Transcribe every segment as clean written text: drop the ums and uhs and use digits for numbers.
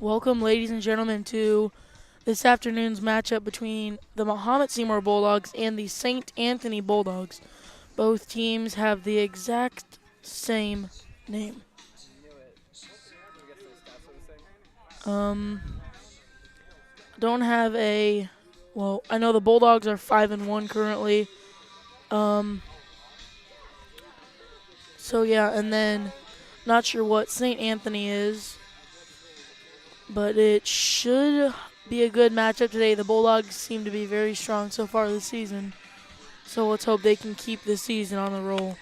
Welcome, ladies and gentlemen, to this afternoon's matchup between the Mahomet-Seymour Bulldogs and the St. Anthony Bulldogs. Both teams have the exact same name. Don't have a, well, I know the Bulldogs are 5-1 currently. So yeah, and then not sure what St. Anthony is, but it should be a good matchup today. The Bulldogs seem to be very strong so far this season, so let's hope they can keep this season on the roll.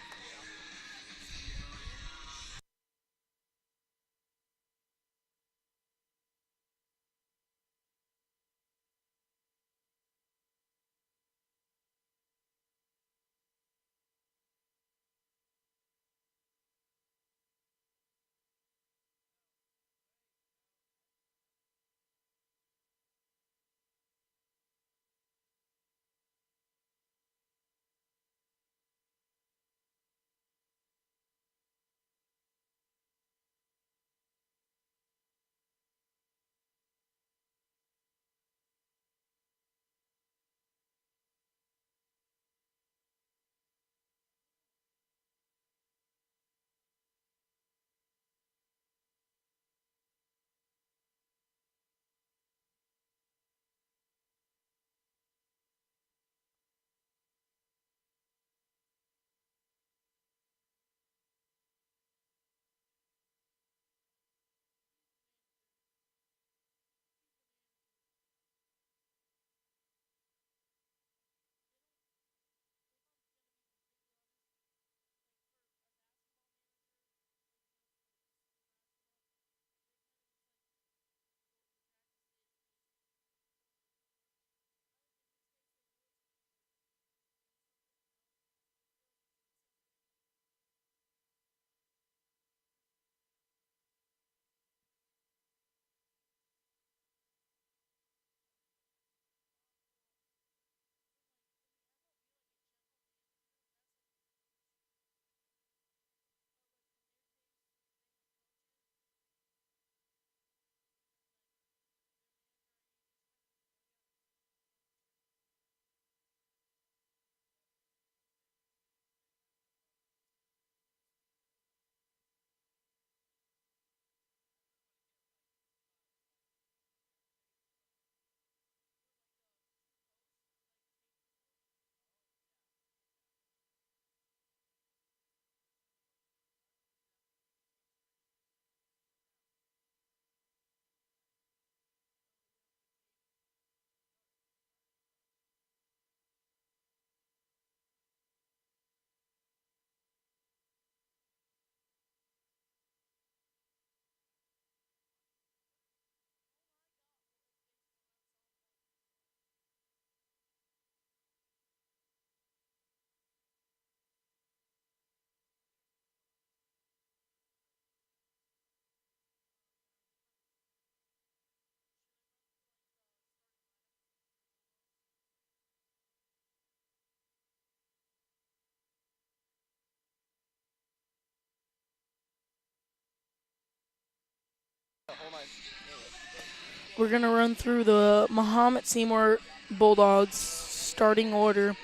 We're going to run through the Mahomet-Seymour Bulldogs starting order.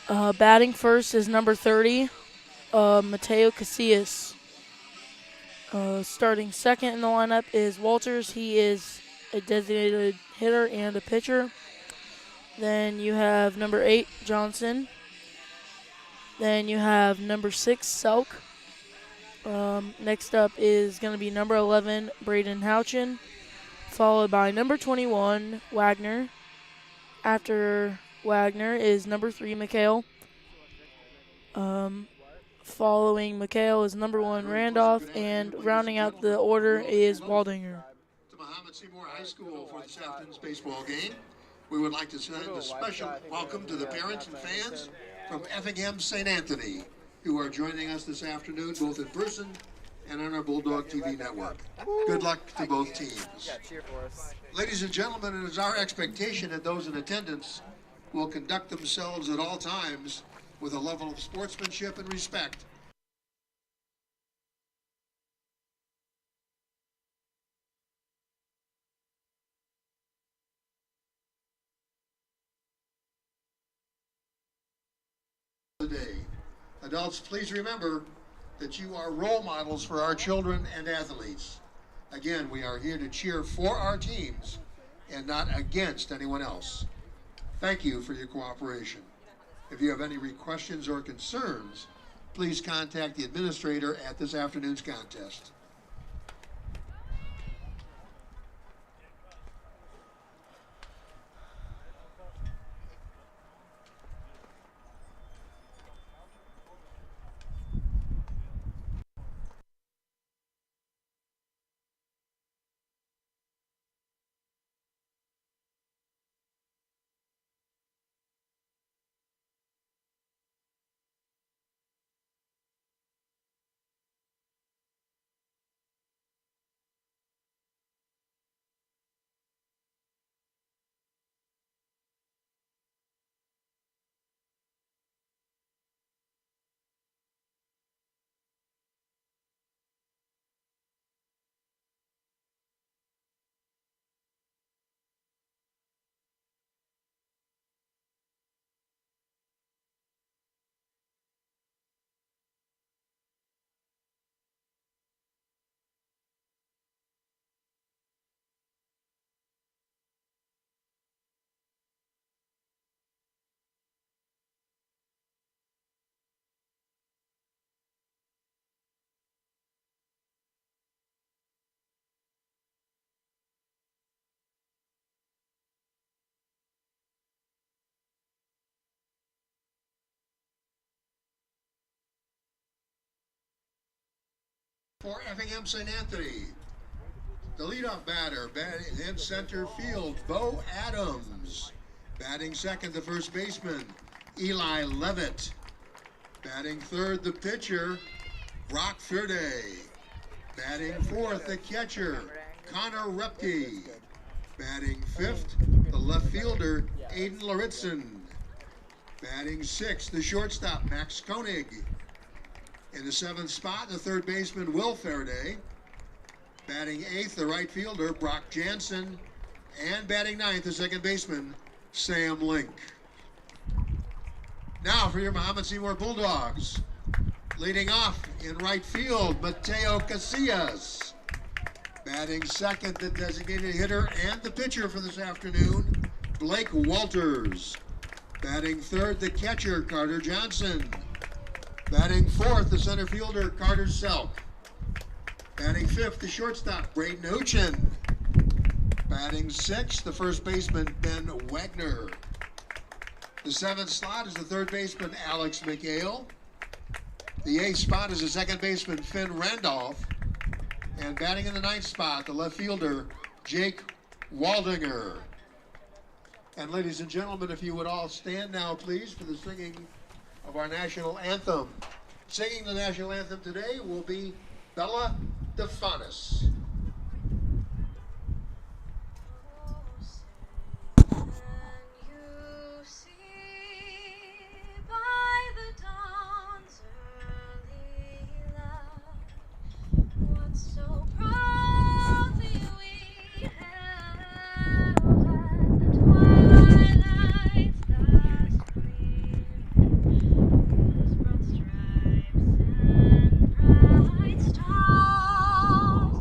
Batting first is number 30, Mateo Casillas. Starting second in the lineup is Walters. He is a designated hitter and a pitcher. Then you have number 8, Johnson. Then you have number 6, Selk. Next up is going to be number 11, Braden Houchin, followed by number 21, Wagner. After Wagner is number 3, McHale. Following McHale is number 1, Randolph, and rounding out the order is Waldinger. To Mahomet-Seymour High School for this afternoon's baseball game. We would like to send a special welcome to the parents and fans from Effingham St. Anthony, who are joining us this afternoon, both in person and on our Bulldog TV network. Good luck to both teams. Ladies and gentlemen, it is our expectation that those in attendance will conduct themselves at all times with a level of sportsmanship and respect today. Adults, please remember that you are role models for our children and athletes. Again, we are here to cheer for our teams and not against anyone else. Thank you for your cooperation. If you have any questions or concerns, please contact the administrator at this afternoon's contest. For Effingham St. Anthony, the leadoff batter, in center field, Bo Adams. Batting second, the first baseman, Eli Levitt. Batting third, the pitcher, Brock Ferde. Batting fourth, the catcher, Connor Repke. Batting fifth, the left fielder, Aiden Laritzen. Batting sixth, the shortstop, Max Koenig. In the seventh spot, the third baseman, Will Faraday. Batting eighth, the right fielder, Brock Jansen. And batting ninth, the second baseman, Sam Link. Now for your Mahomet-Seymour Bulldogs. Leading off in right field, Mateo Casillas. Batting second, the designated hitter and the pitcher for this afternoon, Blake Walters. Batting third, the catcher, Carter Johnson. Batting fourth, the center fielder, Carter Selk. Batting fifth, the shortstop, Braden Huchin. Batting sixth, the first baseman, Ben Wagner. The seventh slot is the third baseman, Alex McHale. The eighth spot is the second baseman, Finn Randolph. And batting in the ninth spot, the left fielder, Jake Waldinger. And ladies and gentlemen, if you would all stand now, please, for the singing of our national anthem. Singing the national anthem today will be Bella DeFanis. Stars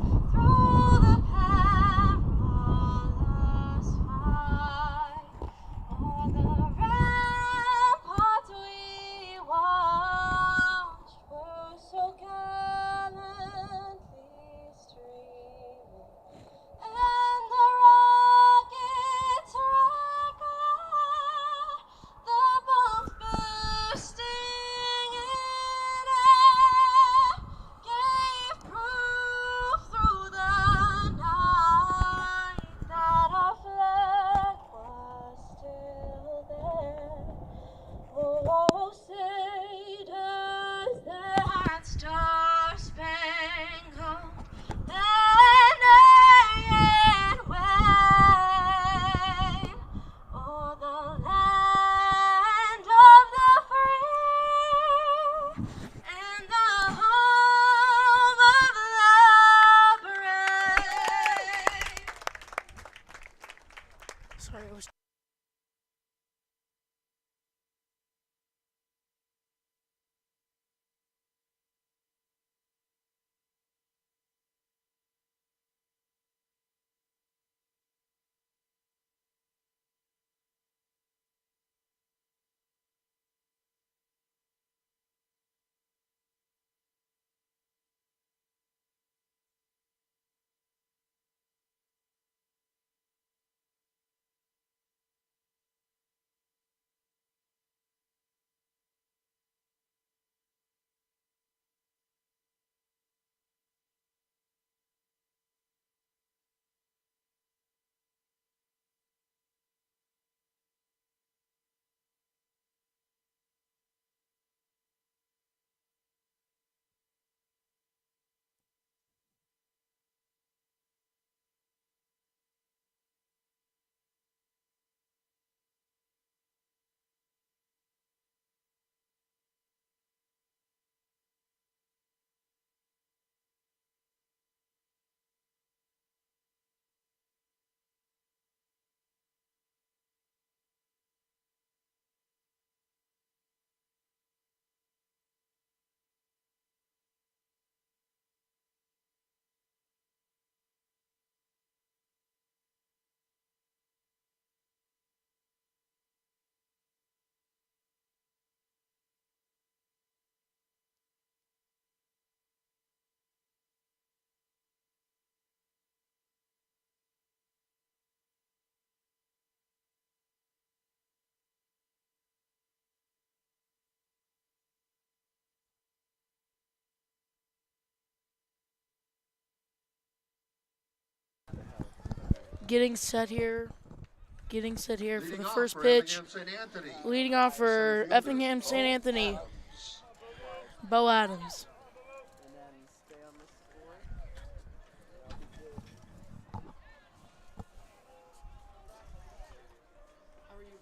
Getting set here. Getting set here for the Leading off first for pitch. Effingham St. Anthony. Leading off for Center fielder, Effingham St. Bo Anthony, Adams. Bo Adams. And then stay on this score. How are you?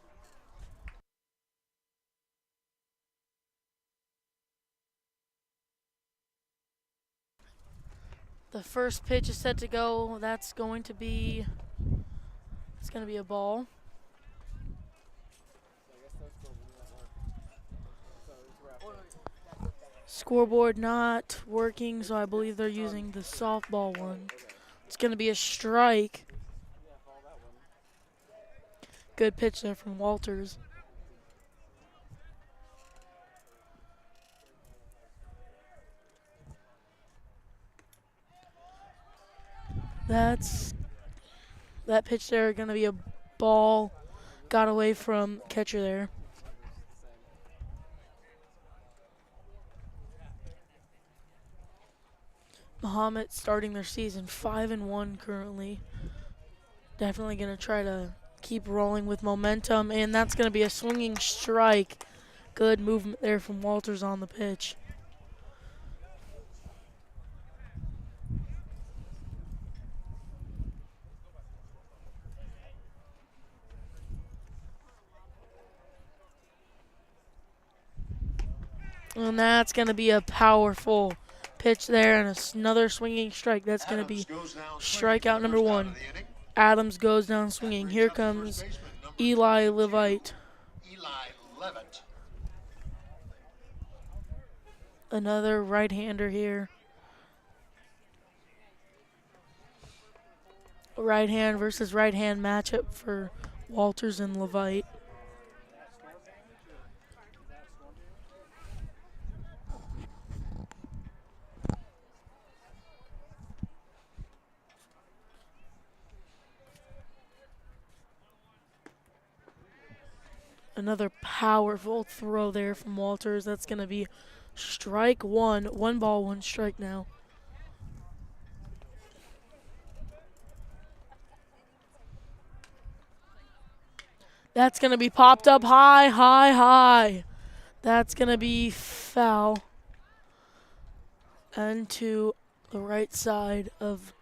The first pitch is set to go. It's going to be a ball. So I guess that's cool. We don't work. So it's wrapped up. Scoreboard not working, so I believe they're using the softball one. It's going to be a strike. Yeah, follow that one. Good pitch there from Walters. That pitch there going to be a ball. Got away from catcher there. Mahomet starting their season 5-1 currently. Definitely going to try to keep rolling with momentum, and that's going to be a swinging strike. Good movement there from Walters on the pitch. And that's going to be a powerful pitch there, and another swinging strike. That's going to be strikeout number one. Adams goes down swinging. Here comes Eli Levite. Another right-hander here. Right hand versus right hand matchup for Walters and Levite. Another powerful throw there from Walters. That's going to be strike one. 1 ball, 1 strike now. That's going to be popped up high, high, high. That's going to be foul. And to the right side of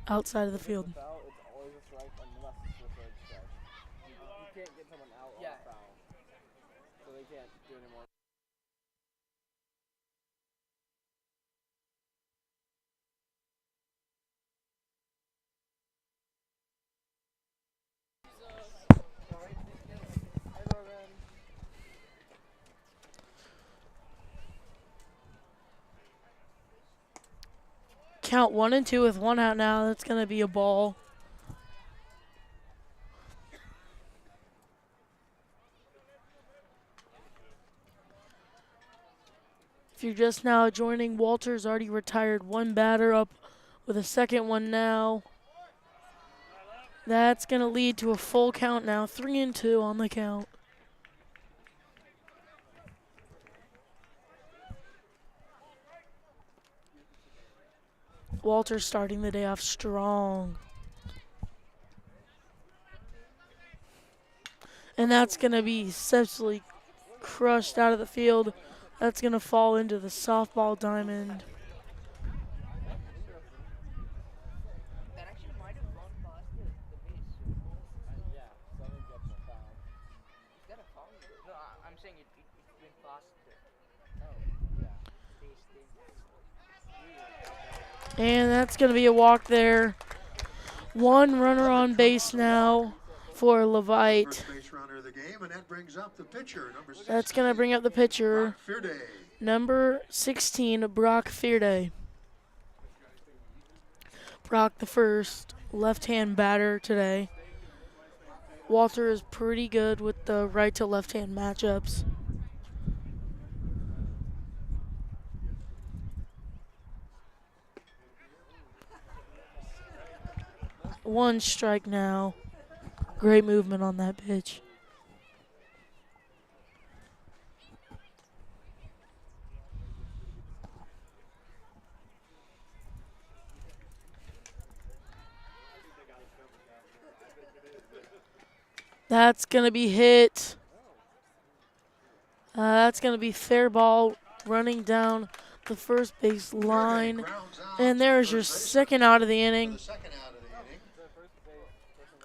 outside of the field. Foul, it's always a strike unless it's the third strike. You can't get someone out on a foul. So they can't do any more. Count 1 and 2 with 1 out now. That's going to be a ball. If you're just now joining, Walters already retired 1 batter up with a second one now. That's going to lead to a full count now. 3 and 2 on the count. Walters starting the day off strong. And that's going to be successfully crushed out of the field. That's going to fall into the softball diamond. That actually might have gone past the base. Yeah, so I think that's a foul. Is that a foul? No, I'm saying it went past the Oh, yeah. base thing. And that's going to be a walk there. 1 runner on base now for Levite. First base runner of the game, and that brings up the pitcher, number 16. That's going to bring up the pitcher, Brock Fearday. number 16, Brock Fearday. Brock, the first left-hand batter today. Walter is pretty good with the right to left-hand matchups. One strike now. Great movement on that pitch. That's going to be hit. That's going to be fair ball running down the first base line. And there's your second out of the inning.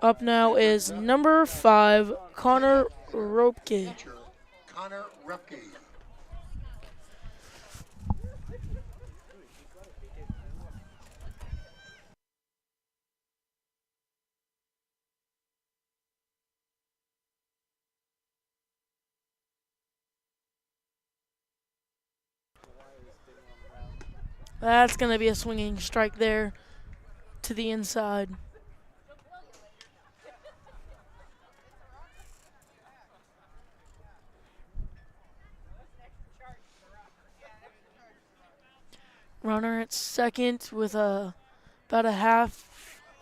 Up now is number 5, Connor Ropke. Connor Repke. That's going to be a swinging strike there to the inside. Runner at second with about a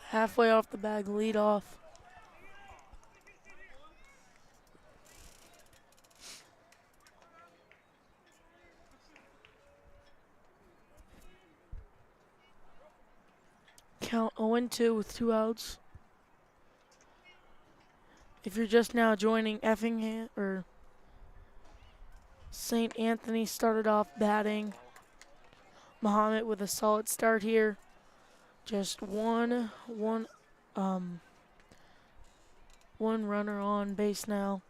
halfway off the bag lead off. Count 0-2 with 2 outs. If you're just now joining, Effingham or St. Anthony started off batting. Mahomet with a solid start here. Just one runner on base now.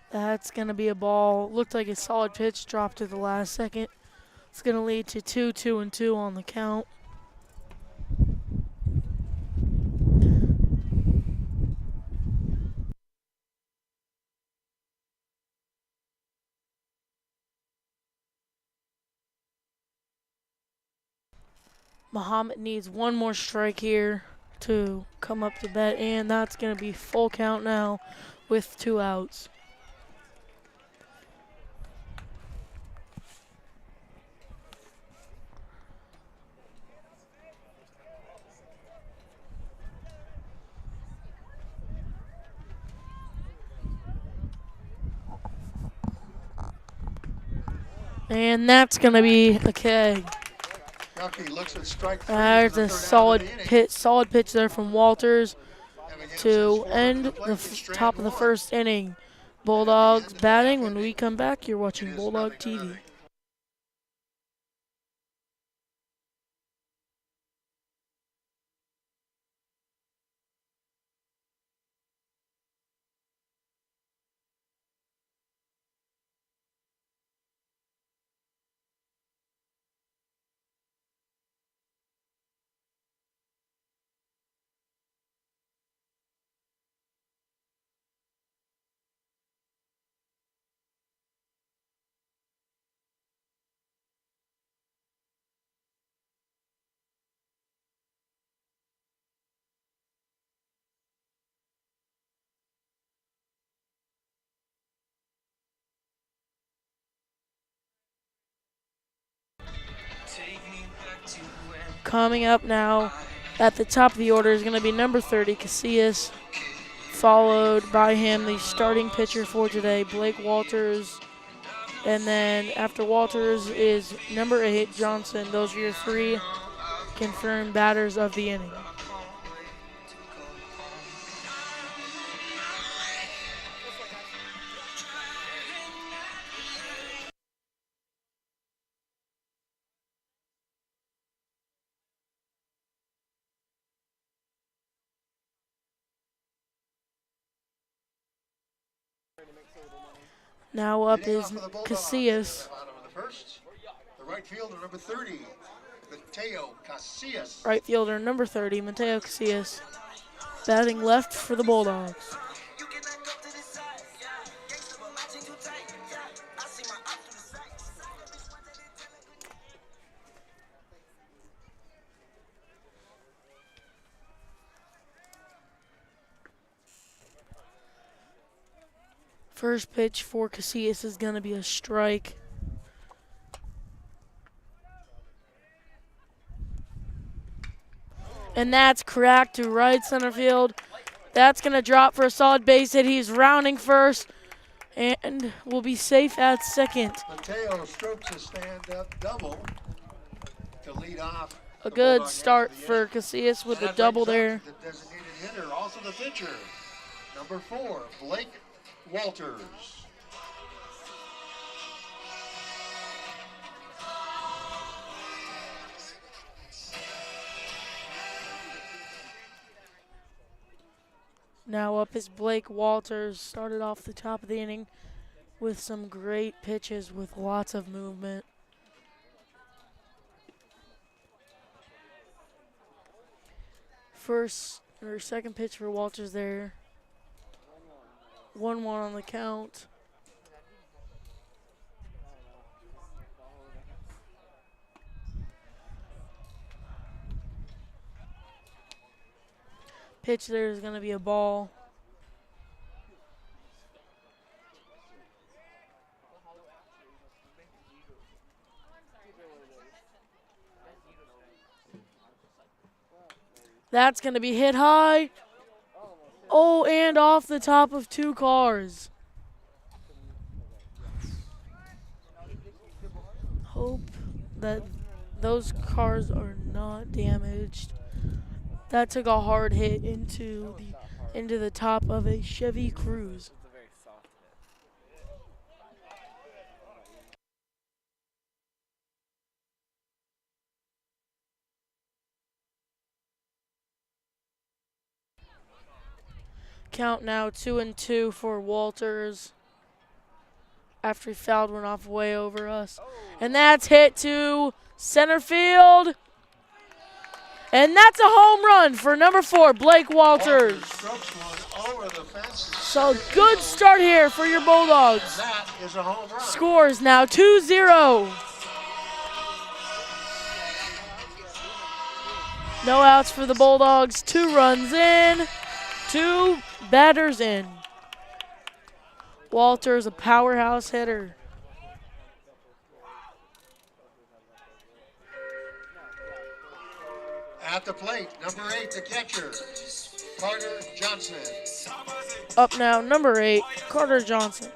That's going to be a ball. Looked like a solid pitch, dropped to the last second. It's going to lead to 2-2 on the count. Mahomet needs one more strike here to come up to bat, and that's going to be full count now with 2 outs. And that's going to be a K. Repke looks at strike 3. There's a solid pitch there from Walters to end the top of the first inning. Bulldogs batting. When we come back, you're watching Bulldog TV. Coming up now at the top of the order is going to be number 30, Casillas, followed by him, the starting pitcher for today, Blake Walters. And then after Walters is number 8, Johnson. Those are your 3 confirmed batters of the inning. Now up is Casillas. The right fielder, number 30, Mateo Casillas. Right fielder, number 30, Mateo Casillas. Batting left for the Bulldogs. First pitch for Casillas is going to be a strike. And that's cracked to right center field. That's going to drop for a solid base hit. He's rounding first. And will be safe at second. Mateo strokes a stand-up double to lead off. A the good Bulldog start half of the for inning. Casillas with And a that double brings there. up the designated hitter, also the pitcher, number 4, Blake Walters. Now up is Blake Walters. Started off the top of the inning with some great pitches with lots of movement. First or second pitch for Walters there. 1-1 on the count. Pitch there is going to be a ball. That's going to be hit high. Oh, and off the top of 2 cars. Hope that those cars are not damaged. That took a hard hit into the top of a Chevy Cruze. It's a very soft hit. Count now 2-2 for Walters after he fouled one off way over us. And that's hit to center field. And that's a home run for number 4, Blake Walters. Strokes one over the fence. So good start here for your Bulldogs. That is a home run. Scores now 2-0. No outs for the Bulldogs. 2 runs in. 2 batters in. Walters, a powerhouse hitter. At the plate, number 8, the catcher, Carter Johnson. Up now, number 8, Carter Johnson.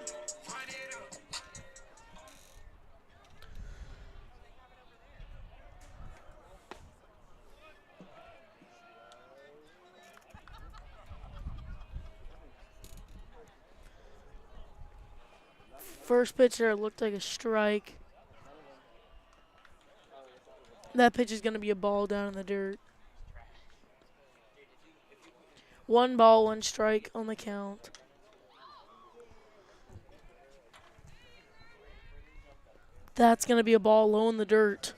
First pitch there looked like a strike. That pitch is going to be a ball down in the dirt. 1 ball, 1 strike on the count. That's going to be a ball low in the dirt.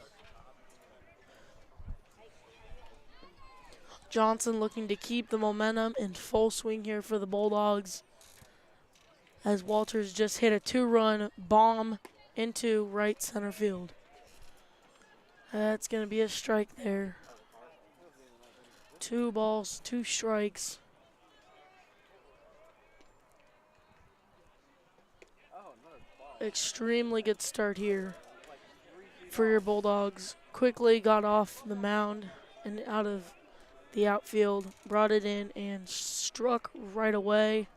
Johnson looking to keep the momentum in full swing here for the Bulldogs, as Walters just hit a 2-run bomb into right center field. That's going to be a strike there. 2 balls, 2 strikes. Extremely good start here for your Bulldogs. Quickly got off the mound and out of the outfield, brought it in and struck right away.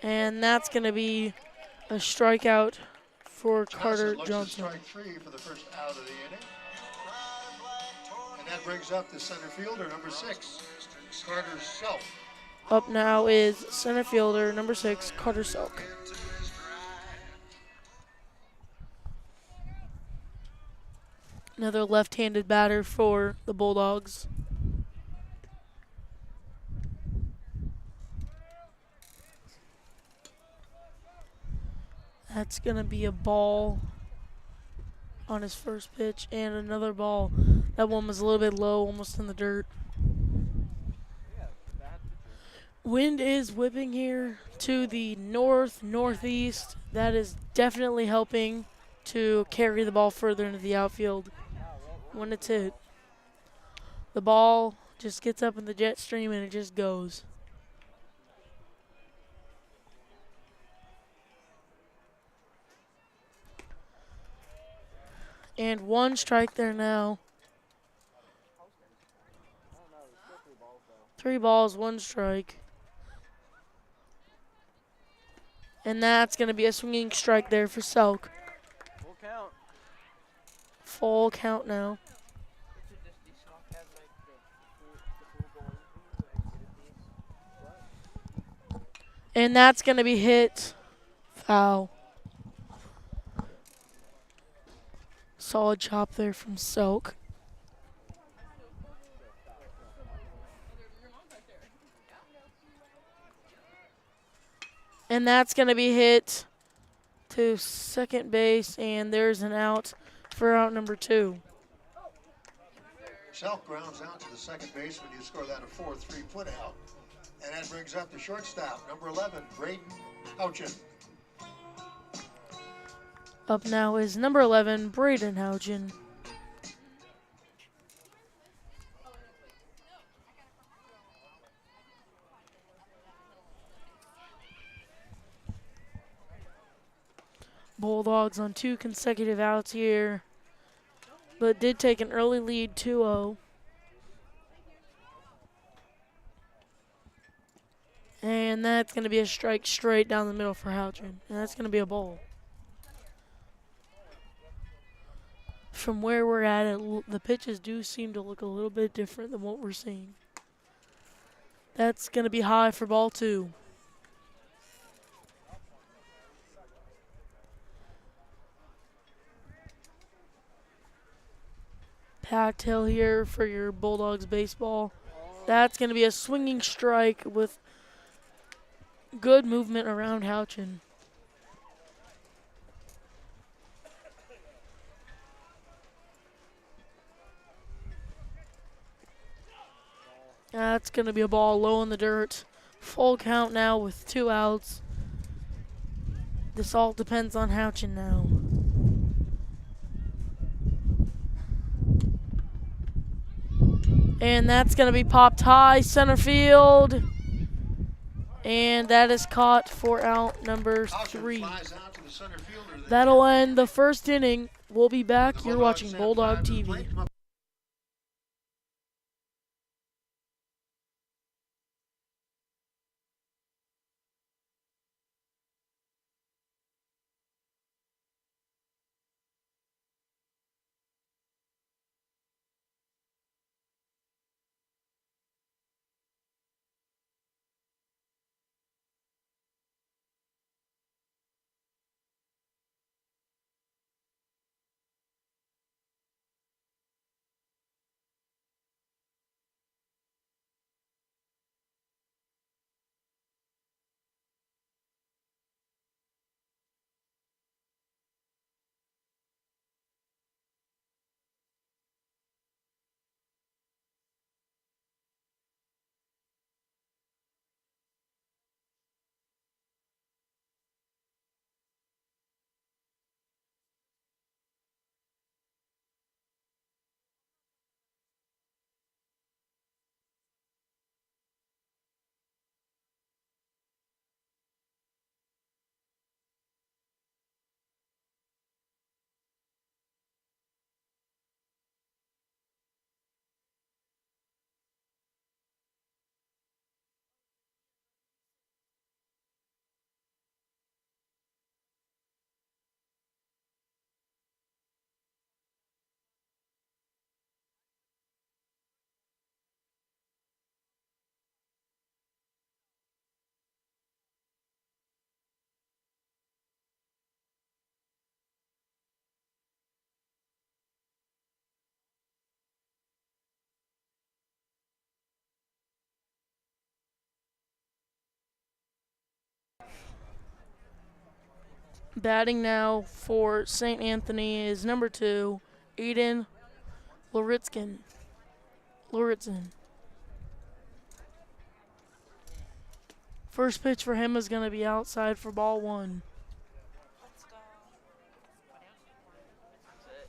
And that's going to be a strikeout for Carter looks Johnson. to strike 3 for the first out of the inning. And that brings up the center fielder, number 6, Carter Selk. Up now is center fielder number 6, Carter Selk. Another left-handed batter for the Bulldogs. That's going to be a ball on his first pitch and another ball. That one was a little bit low, almost in the dirt. Wind is whipping here to the northeast. That is definitely helping to carry the ball further into the outfield when it's hit. The ball just gets up in the jet stream and it just goes. And 1 strike there now. 3 balls, 1 strike. And that's going to be a swinging strike there for Selk. Full count. Full count now. Does this not have like the full ball like it is? And that's going to be hit. Foul. Solid chop there from Selk. And that's going to be hit to second base, and there's an out for out number 2. Selk grounds out to the second baseman. You score that a 4-3 put out. And that brings up the shortstop, number 11, Braden Houchin. Up now is number 11, Braden Houchin. Bulldogs on 2 consecutive outs here, but did take an early lead 2-0. And that's going to be a strike straight down the middle for Houchin. And that's going to be a ball. From where we're at, the pitches do seem to look a little bit different than what we're seeing. That's going to be high for ball 2. Packed hill here for your Bulldogs baseball. That's going to be a swinging strike with good movement around Houchin. That's going to be a ball low in the dirt. Full count now with 2 outs. This all depends on Houchin now. And that's going to be popped high center field. And that is caught for out number 3. That'll end the first inning. We'll be back. You're watching Bulldog TV. Batting now for St. Anthony is number 2, Aiden Loritzkin. First pitch for him is going to be outside for ball 1. Let's go. That's it.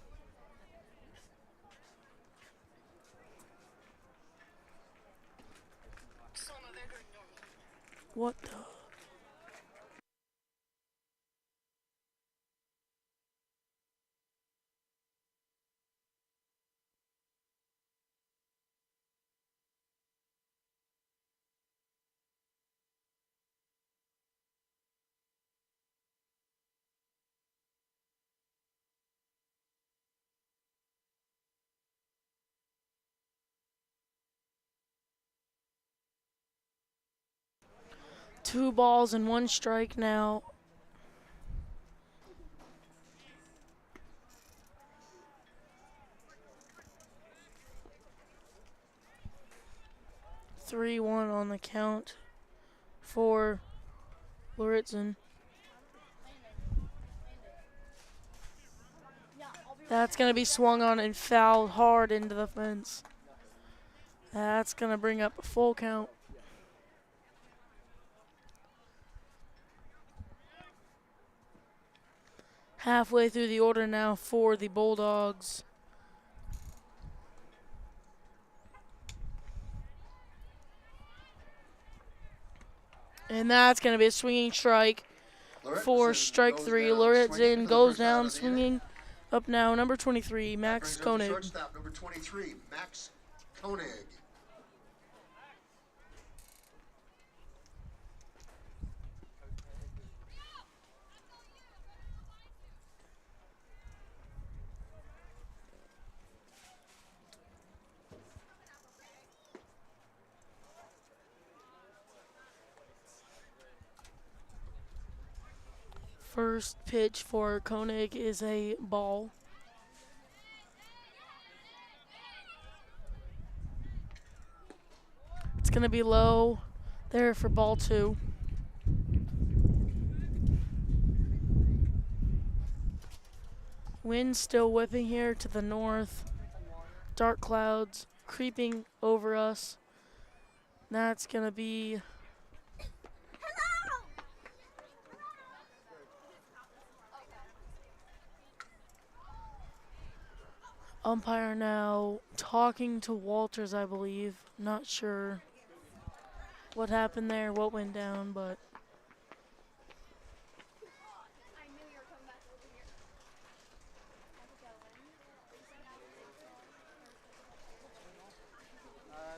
What the? 2 balls and 1 strike now. Three one on the count for Loritzen. That's going to be swung on and fouled hard into the fence. That's going to bring up a full count. Halfway through the order now for the Bulldogs. And that's going to be a swinging strike for strike 3. Loritzen goes down swinging. Up now, number 23, Max Koenig. Shortstop, number 23, Max Koenig. First pitch for Koenig is a ball. It's going to be low there for ball 2. Wind still whipping here to the north. Dark clouds creeping over us. That's going to be umpire now talking to Walters, I believe. Not sure what happened there, what went down, but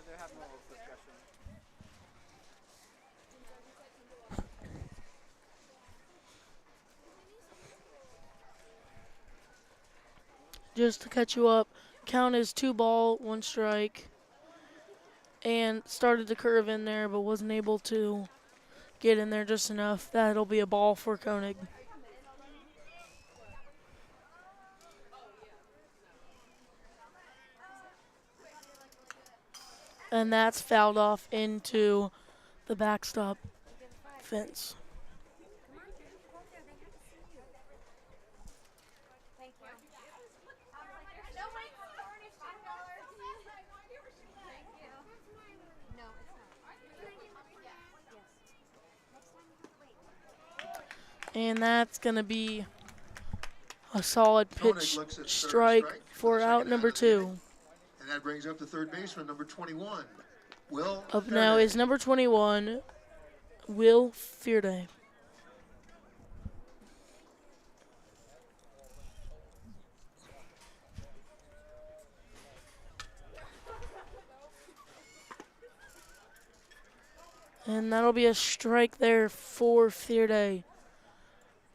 They're having a little discussion. just to catch you up, count is 2 ball, 1 strike. And started to curve in there, but wasn't able to get in there just enough. That'll be a ball for Koenig. And that's fouled off into the backstop fence. And that's going to be a solid pitch strike for out number 2. And that brings up the third baseman, number 21, Will. Up now is number 21, Will Fearday. And that'll be a strike there for Fearday.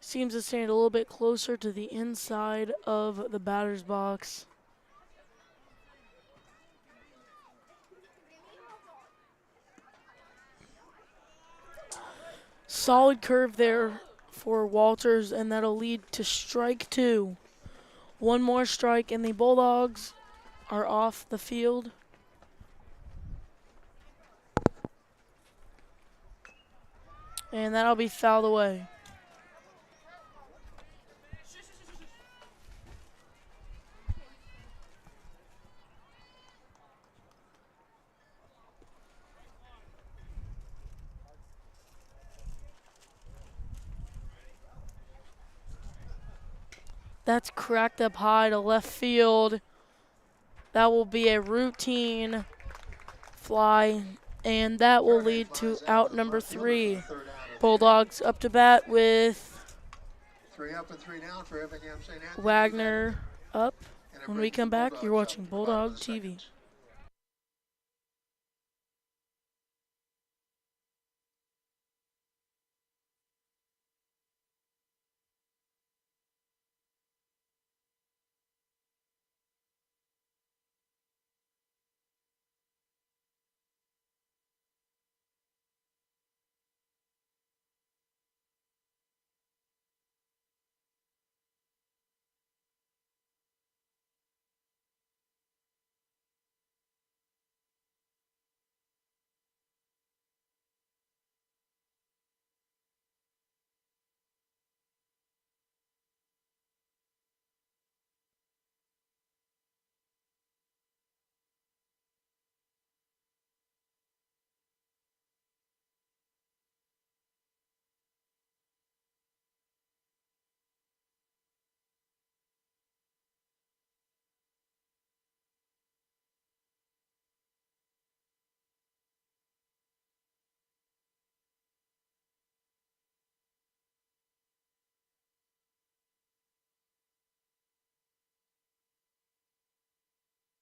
Seems to stand a little bit closer to the inside of the batter's box. Solid curve there for Walters, and that'll lead to strike 2. One more strike, and the Bulldogs are off the field. And that'll be fouled away. That's cracked up high to left field. That will be a routine fly, and that will lead to out number 3. Bulldogs up to bat with 3 up and 3 down for Effingham St. Anthony. Wagner up. When we come back, you're watching Bulldog TV.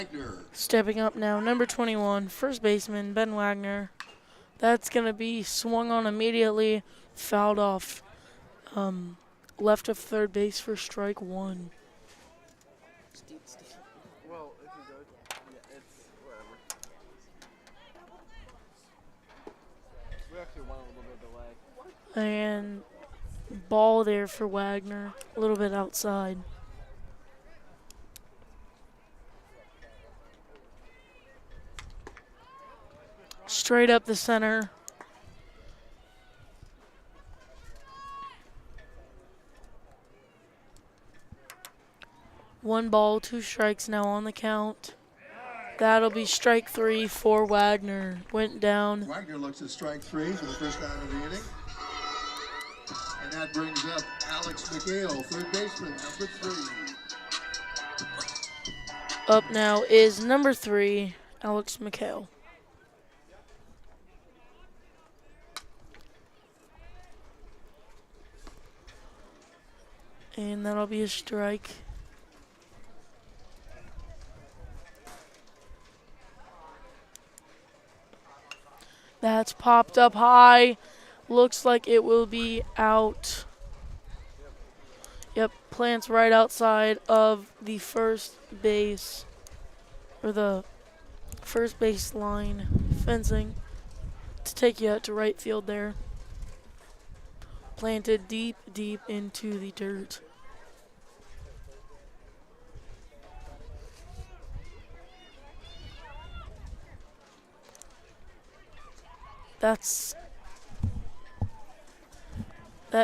Wagner. Stepping up now, number 21, first baseman Ben Wagner. That's going to be swung on immediately, fouled off. Left of third base for strike one. Well, if you go, yeah, it's whatever. We actually won a little bit of delay. And ball there for Wagner, a little bit outside. Straight up the center. One ball, two strikes now on the count. That'll be strike three for Wagner. Went down. Wagner looks at strike three for the first out of the inning. And that brings up Alex McHale, third baseman, number 3. Up now is number 3, Alex McHale. And that'll be a strike. That's popped up high. Looks like it will be out. Yep, plants right outside of the first base, or the first base line fencing to take you out to right field there. Planted deep, deep into the dirt. That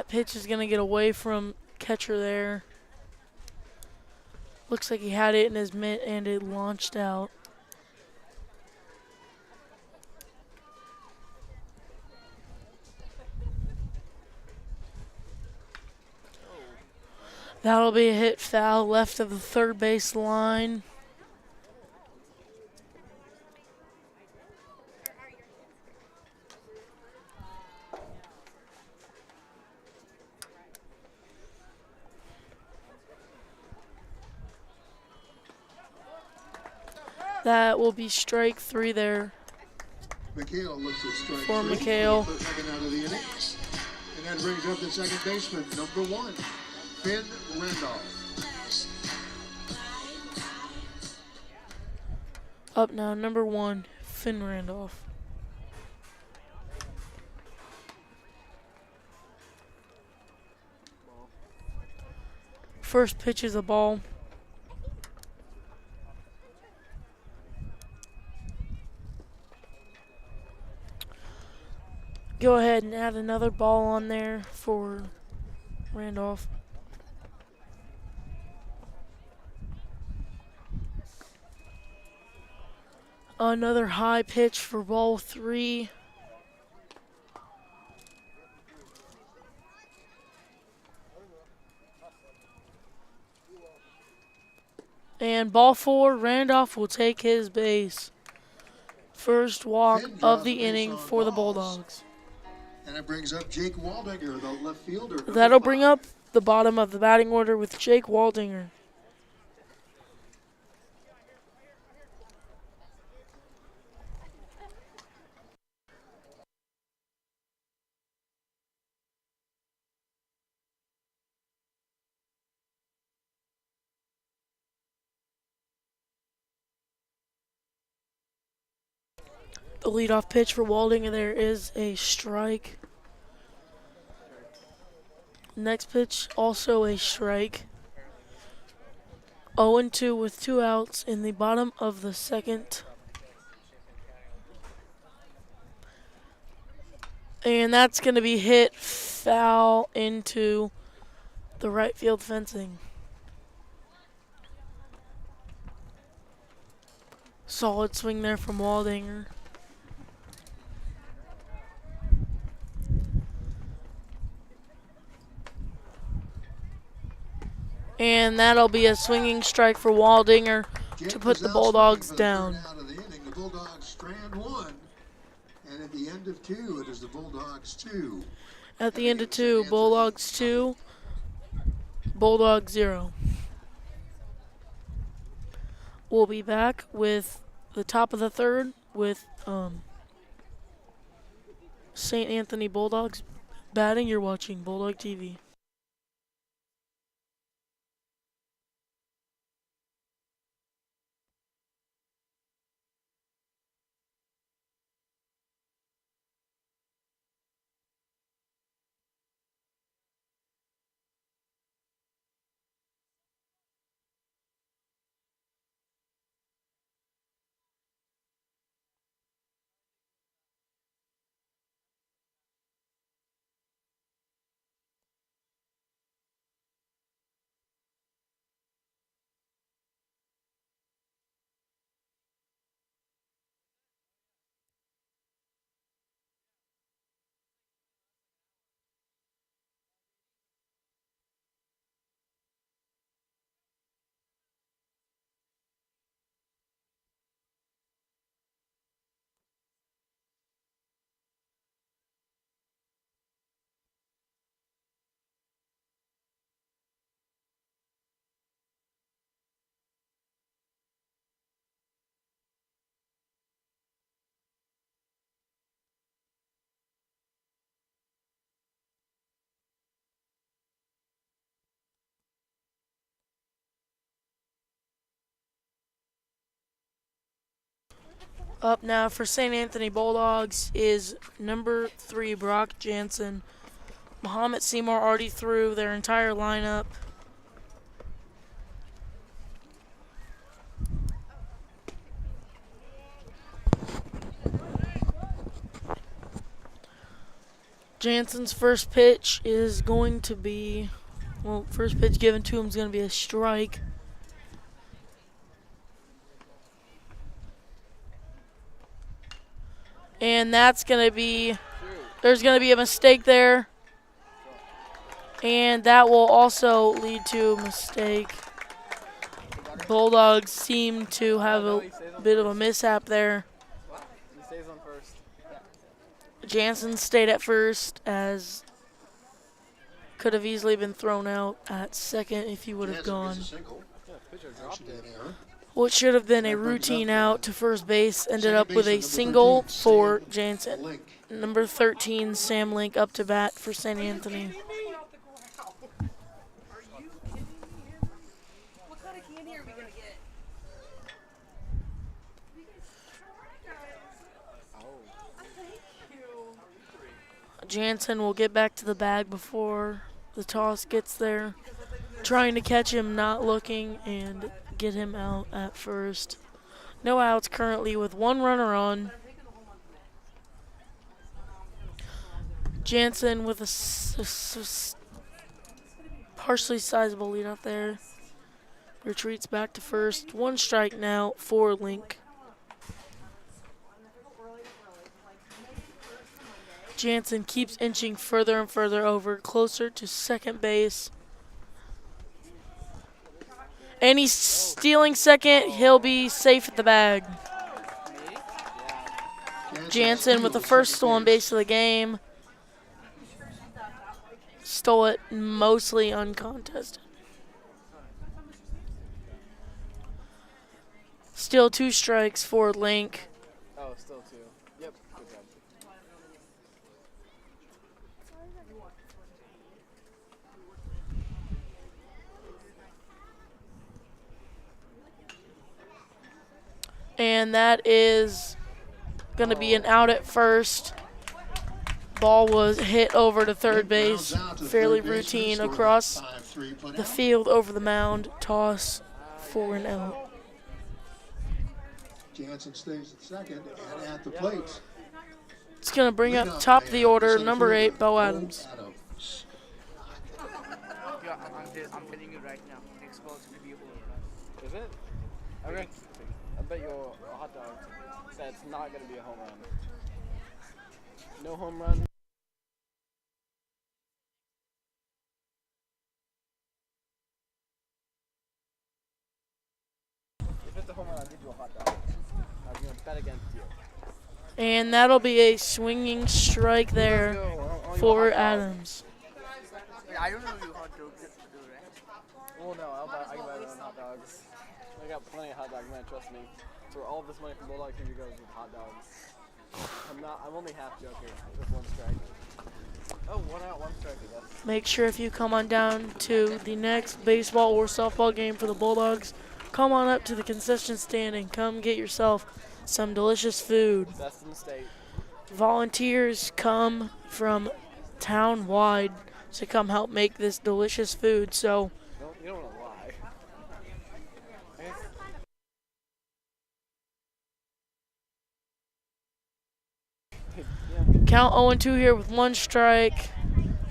pitch is going to get away from catcher there. Looks like he had it in his mitt and it launched out. That'll be a hit foul left of the third base line. That will be strike three there. McHale looks at strike For three. McHale. The second out of the inning. And that brings up the second baseman, number 1, Finn Randolph. Up now, number 1, Finn Randolph. First pitch is a ball. Go ahead and add another ball on there for Randolph. Another high pitch for ball 3. And ball 4, Randolph will take his base. First walk of the inning for the Bulldogs. And it brings up Jake Waldinger, the left fielder. That'll bring up the bottom of the batting order with Jake Waldinger. The leadoff pitch for Waldinger there is a strike. Next pitch, also a strike. 0-2 with 2 outs in the bottom of the second. And that's going to be hit foul into the right field fencing. Solid swing there from Waldinger. And that'll be a swinging strike for Waldinger to put the Bulldogs down. Out of the inning, the Bulldogs strand 1, and at the end of 2, it is the Bulldogs 2. At the end of 2, Bulldogs 2, Bulldogs 0. We'll be back with the top of the third with St. Anthony Bulldogs batting. You're watching Bulldog TV. Up now for St. Anthony Bulldogs is number 3, Brock Jansen. Mahomet-Seymour already threw their entire lineup. Jansen's first pitch is going to be, well, first pitch given to him is going to be a strike. And that's going to be, there's going to be a mistake there. And that will also lead to a mistake. Bulldogs seem to have a bit of a mishap there. He stays on first. Jansen stayed at first, as could have easily been thrown out at second if he would have gone. What should have been a routine out to first base ended up with a single for Jansen. Number 13, Sam Link, up to bat for St. Anthony. Jansen will get back to the bag before the toss gets there. Trying to catch him, not looking, and get him out at first. No outs currently with one runner on. Jansen with a partially sizable lead out there. Retreats back to first. One strike now for Link. Jansen keeps inching further and further over, closer to second base. And he's stealing second. He'll be safe at the bag. Jansen with the first stolen base of the game. Stole it mostly uncontested. Still 2 strikes for Link. Oh, still 2. Yep, good job. And that is going to be an out at first. Ball was hit over to third base. Fairly routine across the field over the mound. Toss for an out. Jansen stays at second and at the plate. It's going to bring up top of the order, number 8, Bo Adams. Yeah, I'm telling you right now, next ball is going to be a home run. Is it? Okay. I bet your hot dog said it's not going to be a home run. No home run. If it's a home run, I'll give you a hot dog. I'm going to bet against you. And that'll be a swinging strike there for Adams. I don't know you hot dogs to do, right? Well, no, I can buy my own hot dogs. I got plenty of hot dog money, trust me. For all this money from Bulldog, here you go with hot dogs. I'm only half joking with one strike. Oh, 1 out, 1 strike, I guess. Make sure if you come on down to the next baseball or softball game for the Bulldogs, come on up to the concession stand and come get yourself some delicious food. Best in the state. Volunteers come from town-wide to come help make this delicious food. So You don't want to lie. count 0-2 here with 1 strike,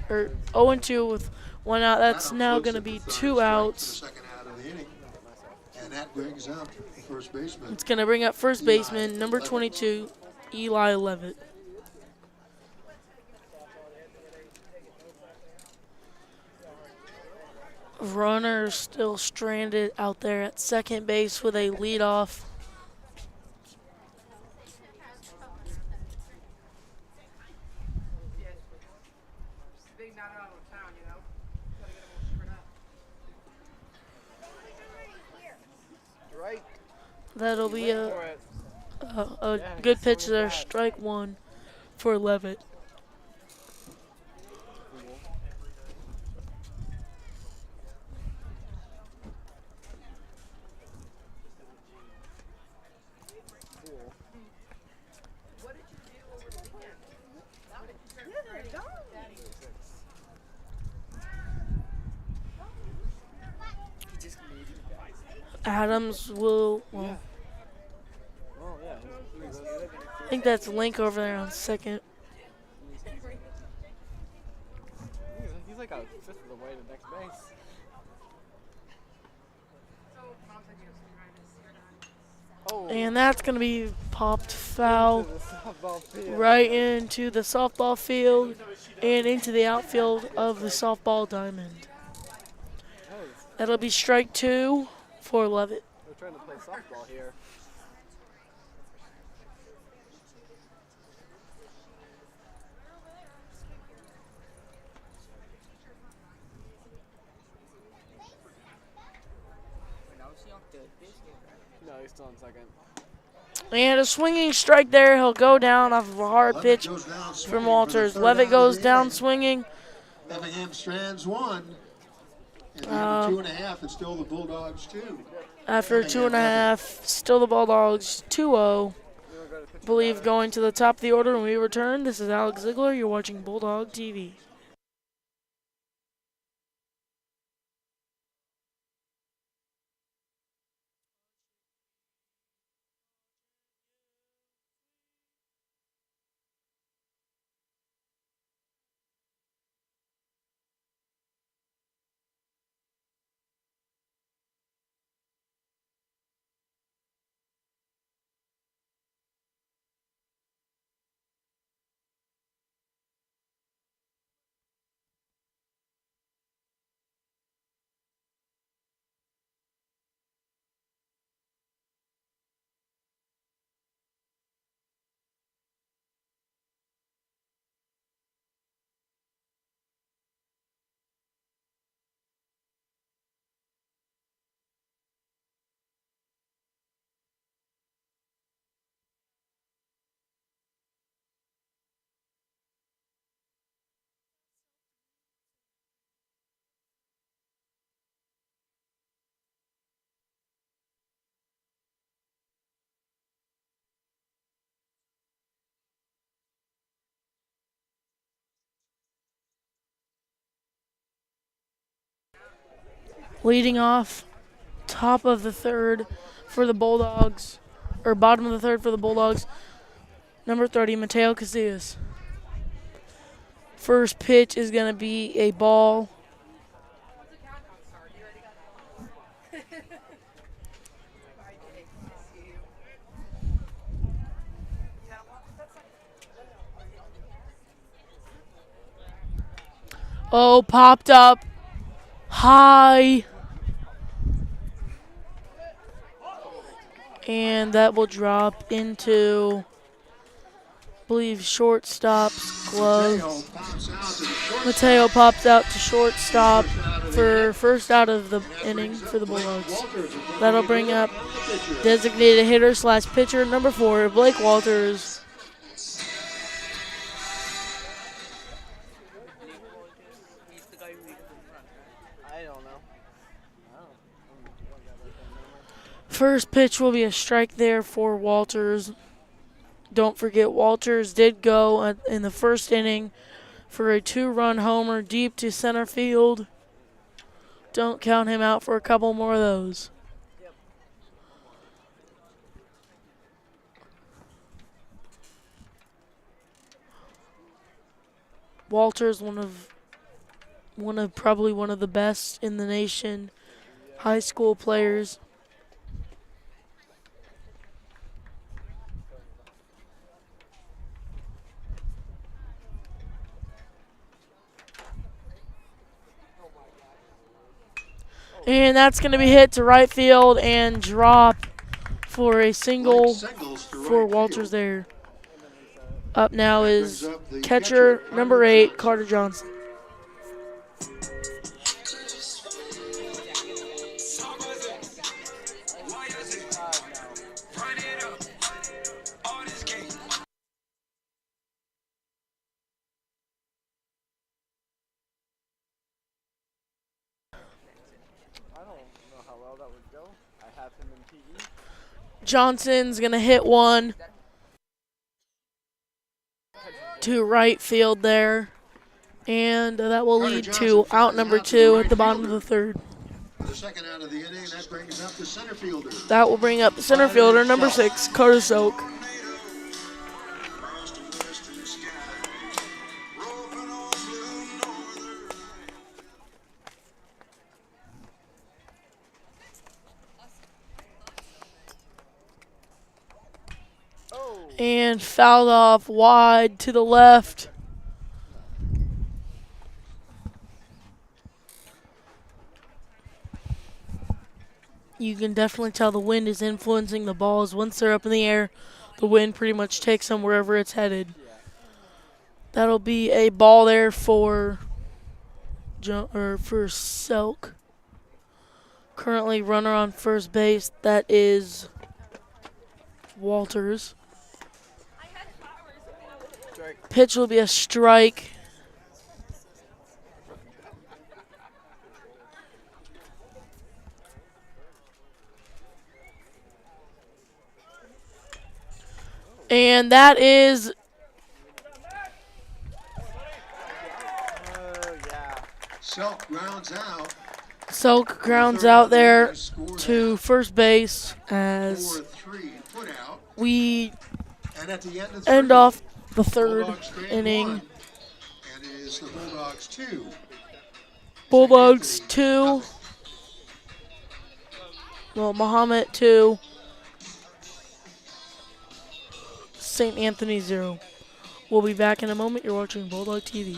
or 0-2 with 1 out. That's now going to be 2 outs. Second out of the inning. And that brings up the first baseman. It's going to bring up first baseman, number 22, Eli Levitt. Runner still stranded out there at second base with a leadoff. Big night out of town, you know. Gotta get them all screwed up. Right. That'll be a Yeah, good he's pitch swinging there. fast. Strike 1 for Levitt. Adams will, well, Oh, yeah. I think that's Link over there on second. He's like a fifth of the way to next base. Oh, And that's going to be popped foul to the softball field. right into the softball field and into the outfield of the softball diamond. That'll be strike 2 for Levitt. We're trying to play softball here. Now is he on third base? No, he's still on second. And a swinging strike there. He'll go down off of a hard Levitt pitch goes down swinging from for the Walters. third Levitt out of goes the down inning. swinging. Effingham strands 1. And after 2.5, it's still the Bulldogs 2. After 2.5, still the Bulldogs 2-0. Believe going to the top of the order when we return. This is Alex Ziegler. You're watching Bulldog TV. Leading off, top of the third for the Bulldogs, or bottom of the third for the Bulldogs, number 30, Mateo Casillas. First pitch is going to be a ball. Oh, popped up high. And that will drop into, I believe, shortstop's glove. Mateo pops out to the shortstop. Mateo pops out to shortstop for first out of the inning for the Bulldogs. That'll bring up designated hitter slash pitcher number 4, Blake Walters. I don't know. First pitch will be a strike there for Walters. Don't forget, Walters did go in the first inning for a 2-run homer deep to center field. Don't count him out for a couple more of those. Walters, one of probably one of the best in the nation high school players. And that's going to be hit to right field and drop for a single for Walters there. Up now is catcher number 8, Carter Johnson. I don't know how well that would go. I have him in PE. Johnson's going to hit one to right field there. And that will lead to out number 2 at the bottom of the third. The second out of the inning, that brings up the center fielder. That will bring up the center fielder, number 6, Carter Soak. And fouled off wide to the left. You can definitely tell the wind is influencing the balls. Once they're up in the air, the wind pretty much takes them wherever it's headed. That'll be a ball there for Soak. Currently runner on first base. That is Walters. Pitch will be a strike. And that is Selk grounds out. Selk grounds out there to first base as we end off the third inning. And it is the Bulldogs 2. Bulldogs 2. Well, Mahomet 2. St. Anthony 0. We'll be back in a moment. You're watching Bulldog TV.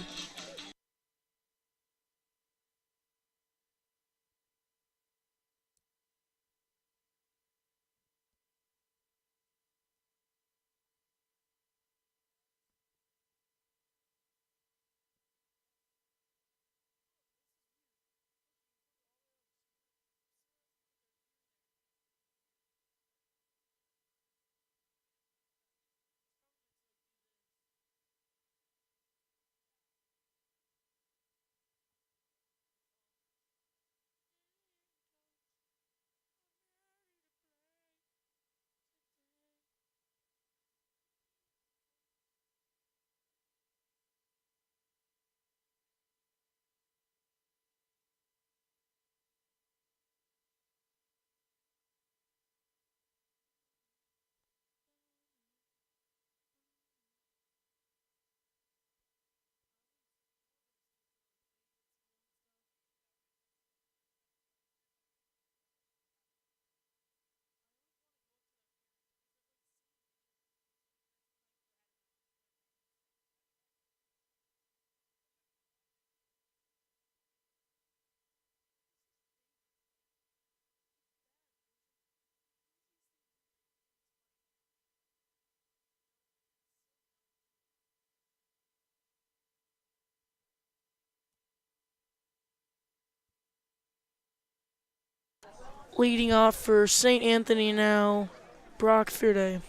Leading off for St. Anthony now, Brock Fearday.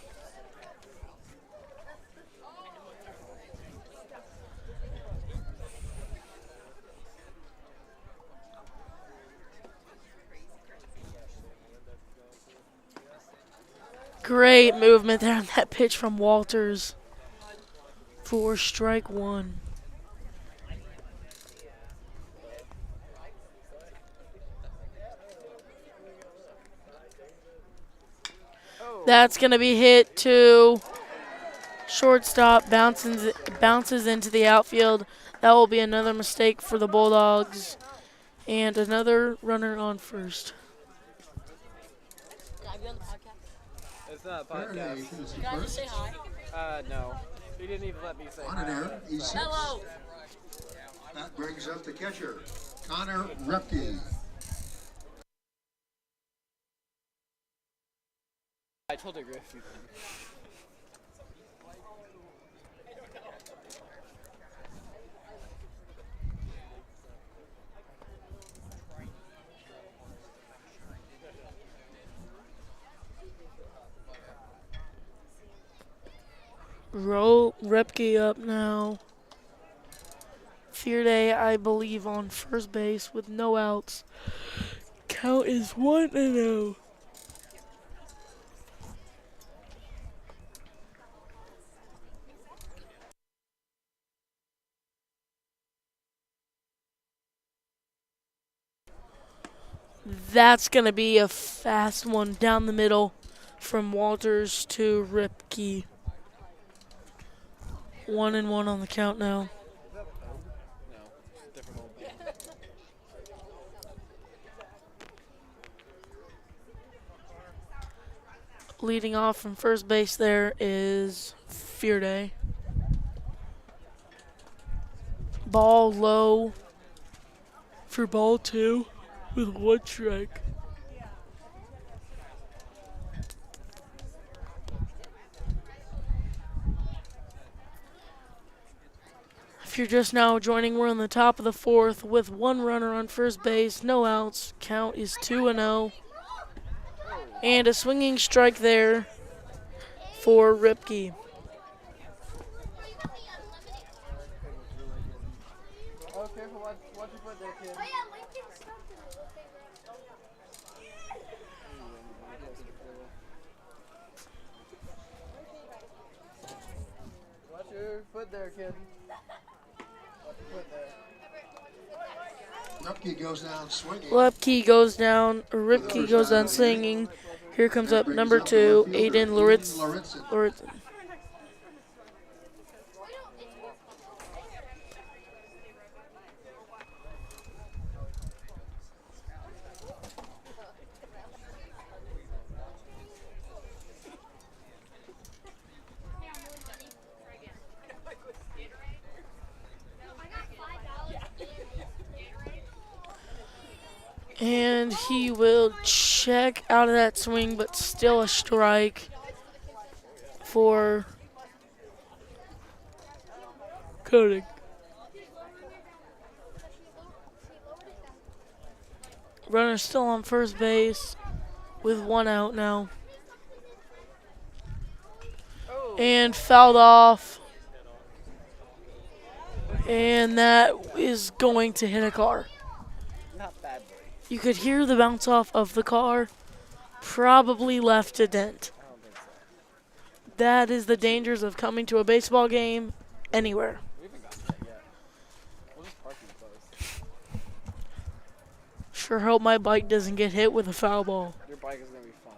Great movement there on that pitch from Walters for strike one. That's going to be hit to shortstop, bounces into the outfield. That will be another mistake for the Bulldogs. And another runner on first. Can I be on the podcast? It's not a Faraday podcast. is Can I just first. say hi? No. He didn't even let me say On an hi. error, he's six. Hello. That brings up the catcher, Connor Repke. I told her Griff. Repke up now. Fearday, I believe, on first base with no outs. Count is 1-0. That's going to be a fast one down the middle from Walters to Repke. 1-1 on the count now. No. Different old band. Leading off from first base there is Fearday. Ball low for ball two with one strike. If you're just now joining, we're on the top of the fourth with one runner on first base, no outs. Count is 2-0. And a swinging strike there for Repke. Oh, careful. Watch your foot there, kid. Watch your foot there, kid. Watch your foot there. Repke goes down swinging. Repke goes down, or Repke goes down singing. Here comes up number 2, Aiden Loritzen. And he will check out of that swing, but still a strike for Koenig. Runner still on first base with one out now. And fouled off. And that is going to hit a car. Not badly. You could hear the bounce off of the car. Probably left a dent. I don't think so. That is the dangers of coming to a baseball game anywhere. We haven't gotten that yet. We'll just park these close. Sure hope my bike doesn't get hit with a foul ball. Your bike is gonna be fine.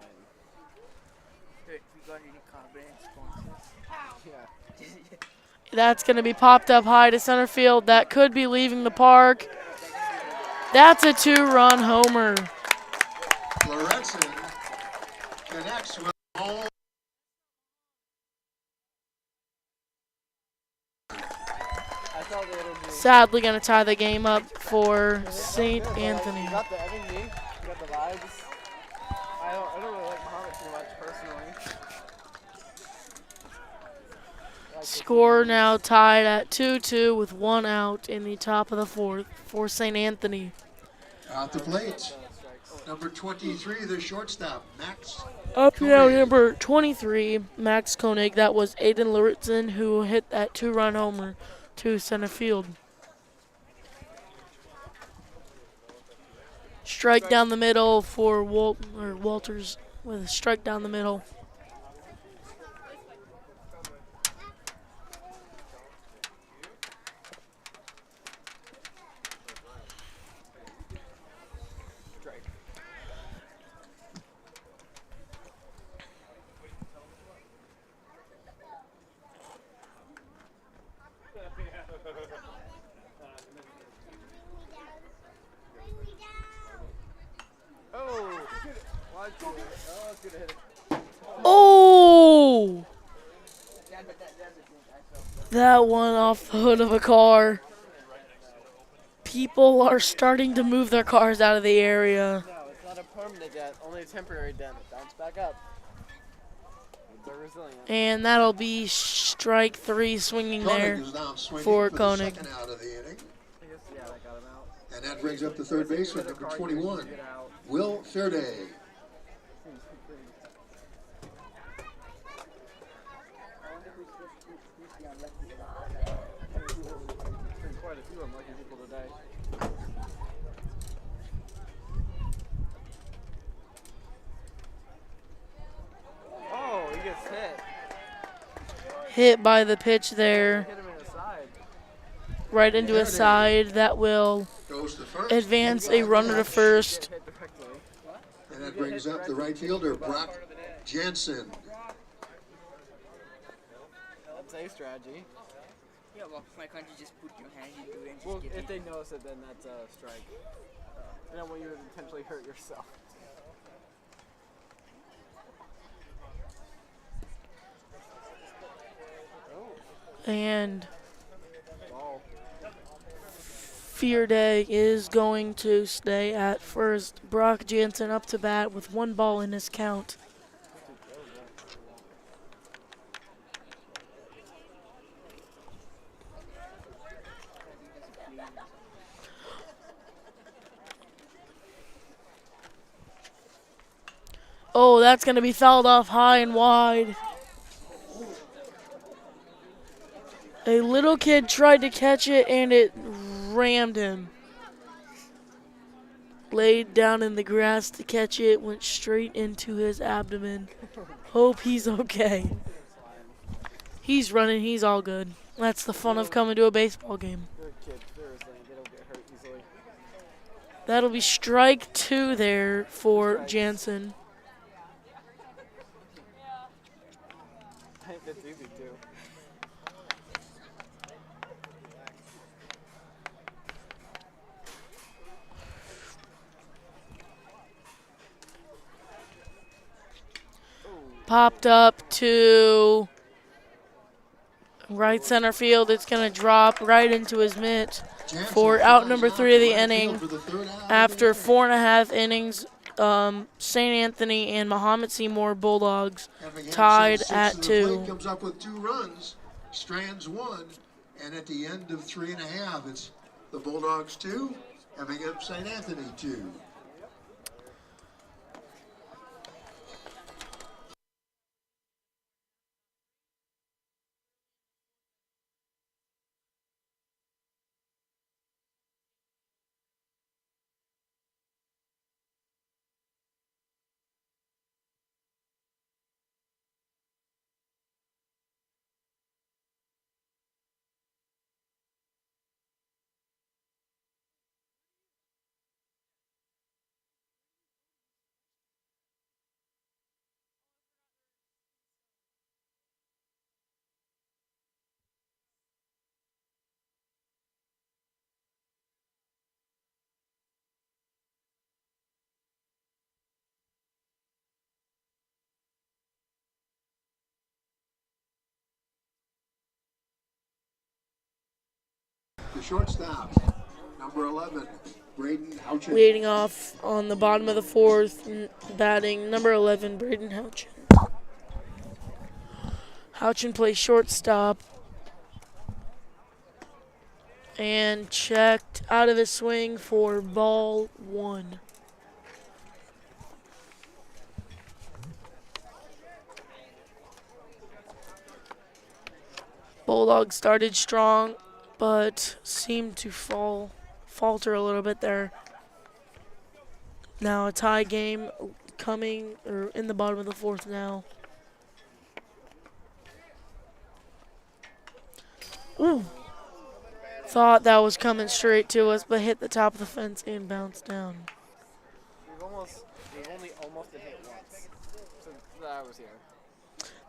Yeah. That's going to be popped up high to center field. That could be leaving the park. That's a 2-run homer. Loritzen connects with home. I saw the energy. Sadly going to tie the game up for St. Anthony. You got the energy. You got the vibes. I don't really like Mahomet too much personally. Score now tied at 2-2 with one out in the top of the fourth for St. Anthony. At the plate, Number 23, the shortstop, Max. Up now, Koenig. number 23, Max Koenig. That was Aiden Luritzen who hit that 2-run homer to center field. Strike down the middle for Walters with a strike down the middle. Strike. Oh! Why'd you? Oh, that's gonna hit it. Oh! That one off the hood of a car. People are starting to move their cars out of the area. No, it's not a permanent dent, only a temporary dent. Bounce back up. They're resilient. And that'll be strike 3 swinging there Koenig is down swinging for the Koenig. second out of the inning. I guess, yeah, that got him out. And that brings up the third baseman, number 21, Will Fairday. Quite a few unlucky people today. Oh, he gets hit. Hit by the pitch there, Hit him in the side. right into his side. That will Goes to first. advance a runner to first. Hit directly. And that brings up the right fielder, Brock Jansen. That's a strategy. Yeah, well, why can't you just put your hand into it and just Well, get if it? they notice it, then that's a strike. I don't want you to intentionally hurt yourself. And Ball. Fairday is going to stay at first. Brock Jansen up to bat with 1 ball in his count. Oh, that's going to be fouled off high and wide. A little kid tried to catch it and it rammed him. Laid down in the grass to catch it, went straight into his abdomen. Hope he's okay. He's running, he's all good. That's the fun of coming to a baseball game. Good kid, seriously. They don't get hurt easily. That'll be strike 2 there for Jansen. I think that's easy too. Popped up to right center field. It's going to drop right into his mitt Jansen for out number flies 3 of the to right field inning. for the third out. After 4.5 innings, St. Anthony and Mahomet-Seymour Bulldogs Effingham tied sends at six to the plate, 2. comes up with 2 runs, strands 1, and at the end of 3.5, it's the Bulldogs 2, Effingham St. Anthony 2. The shortstop, number 11, Braden Houchin. Leading off on the bottom of the 4th, batting number 11, Braden Houchin. Houchin plays shortstop and checked out of his swing for ball 1. Bulldog started strong, but seemed to falter a little bit there. Now a tie game coming, or in the bottom of the fourth now. Ooh. Thought that was coming straight to us, but hit the top of the fence and bounced down. We've only almost been hit once since I was here.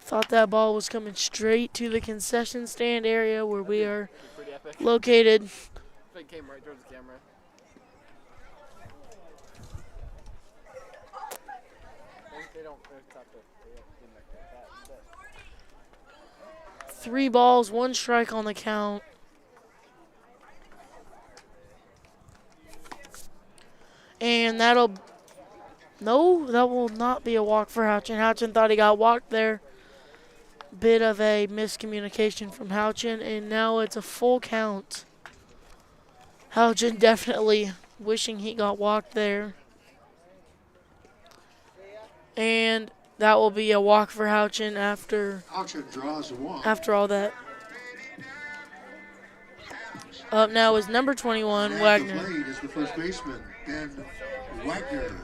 Thought that ball was coming straight to the concession stand area where we are Pretty epic. located. It came right towards the camera. They don't stop it. They don't like that. 3 balls, 1 strike on the count. And that'll... No, that will not be a walk for Houchin. Houchin thought he got walked there. Bit of a miscommunication from Houchin, and now it's a full count. Houchin definitely wishing he got walked there. And that will be a walk for Houchin after draws a walk. after all that. Up now is number 21, And Wagner. at the plate is the first baseman, Ben Wagner.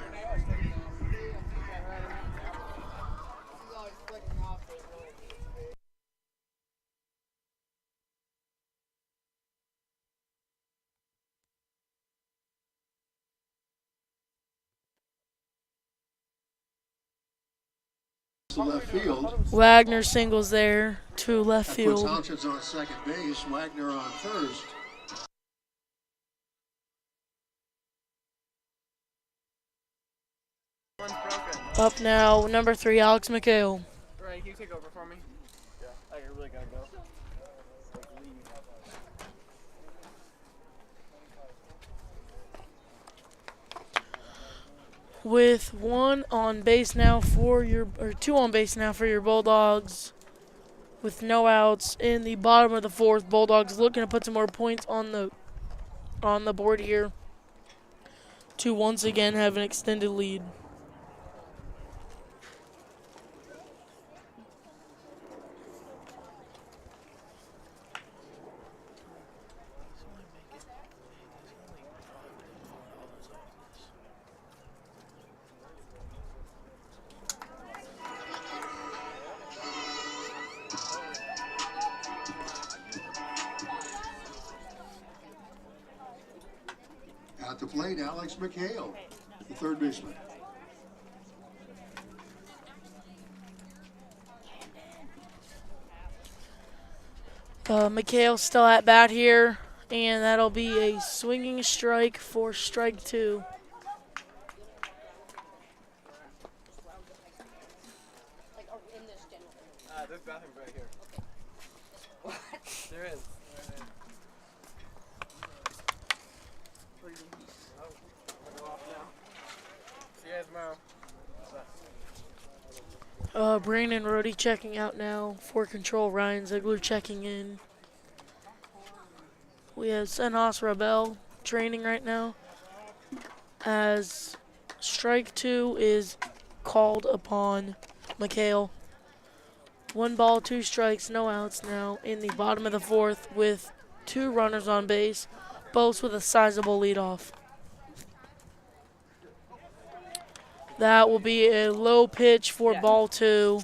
To left field. Wagner singles there to left That puts field. Houchins on second base, Wagner on first. One's broken. Up now, number 3, Alex McHale. Right, can you take over for me? Yeah. I really gotta go. Leave. With 1 on base now for your, or 2 on base now for your Bulldogs. With no outs in the bottom of the fourth, Bulldogs looking to put some more points on the board here to once again have an extended lead. At the plate, Alex McHale, the third baseman. McHale still at bat here, and that'll be a swinging strike for strike 2. There's bathrooms right here. What? There is. I'll go off now. See you guys tomorrow. Brandon Rhodey checking out now for control. Ryan Ziegler checking in. We have Senhas Rebel training right now as strike 2 is called upon McHale. 1 ball, 2 strikes, no outs now in the bottom of the fourth with 2 runners on base, both with a sizable leadoff. That will be a low pitch for ball 2.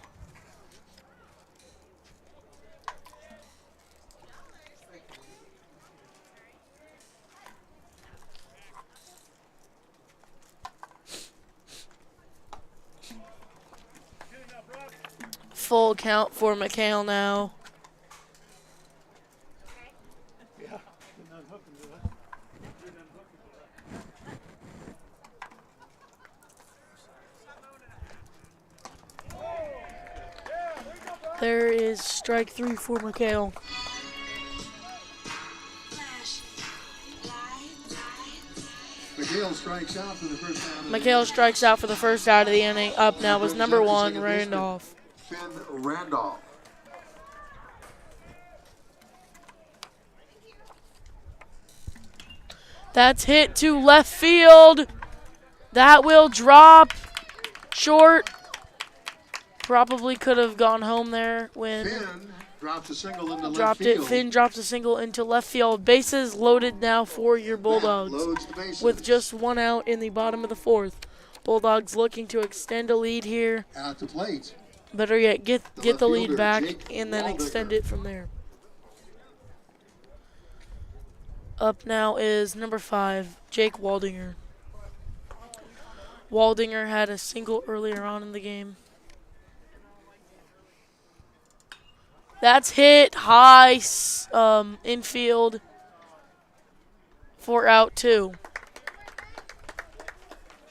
Full count for McHale now. There is strike 3 for McHale. McHale strikes out for the first out. McHale strikes out for the first out of the inning. Up now was number 1, Randolph. Finn Randolph. That's hit to left field. That will drop short. Probably could have gone home there when Finn Dropped a single into left Dropped field. it. Finn drops a single into left field. Bases loaded now for your That Bulldogs. loads the bases. With just one out in the bottom of the fourth. Bulldogs looking to extend a lead here. At the plate. Better yet, get left the lead fielder, back Jake and then extend Waldinger. it from there. Up now is number 5, Jake Waldinger. Waldinger had a single earlier on in the game. That's hit high infield for out 2.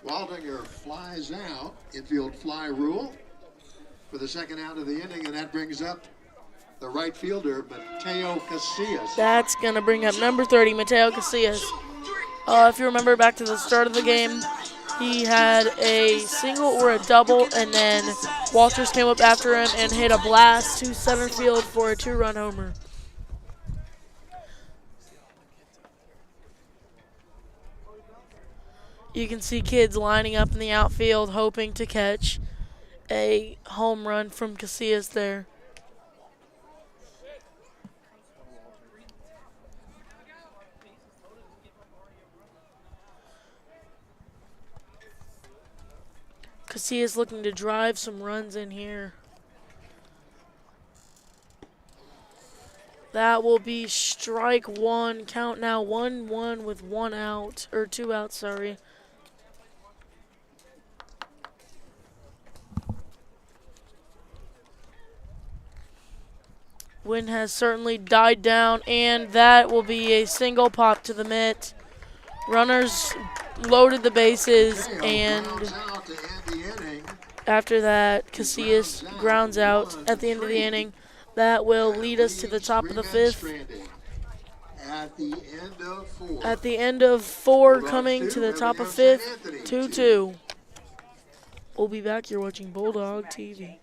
Waldinger flies out. Infield fly rule for the second out of the inning, and that brings up the right fielder, Mateo Casillas. That's going to bring up number 30, Mateo Casillas. If you remember back to the start of the game, he had a single or a double, and then Walters came up after him and hit a blast to center field for a 2-run homer. You can see kids lining up in the outfield hoping to catch a home run from Casillas there. Casillas looking to drive some runs in here. That will be strike 1. Count now 1-1 with 1 out, or 2 outs, sorry. Wind has certainly died down, and that will be a single pop to the mitt. Runners loaded the bases, and after that, Casillas grounds out at the end of the inning. That will lead us to the top of the 5th. At the end of 4, coming to the top of 5th, 2-2. We'll be back. You're watching Bulldog TV.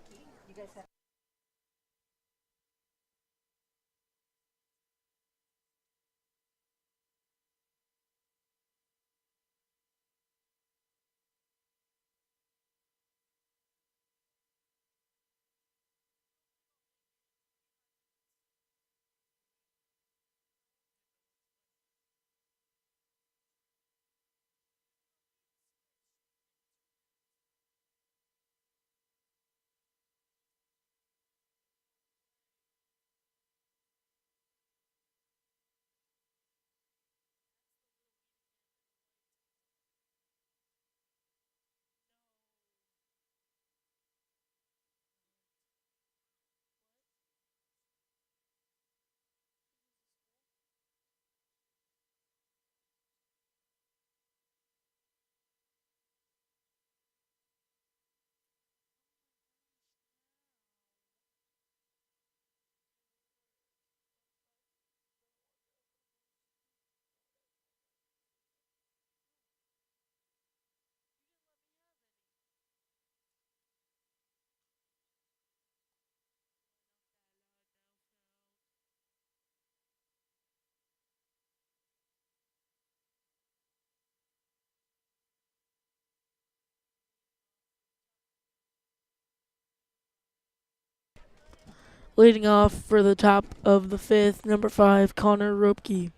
Leading off for the top of the 5th, number 5, Connor Ropke.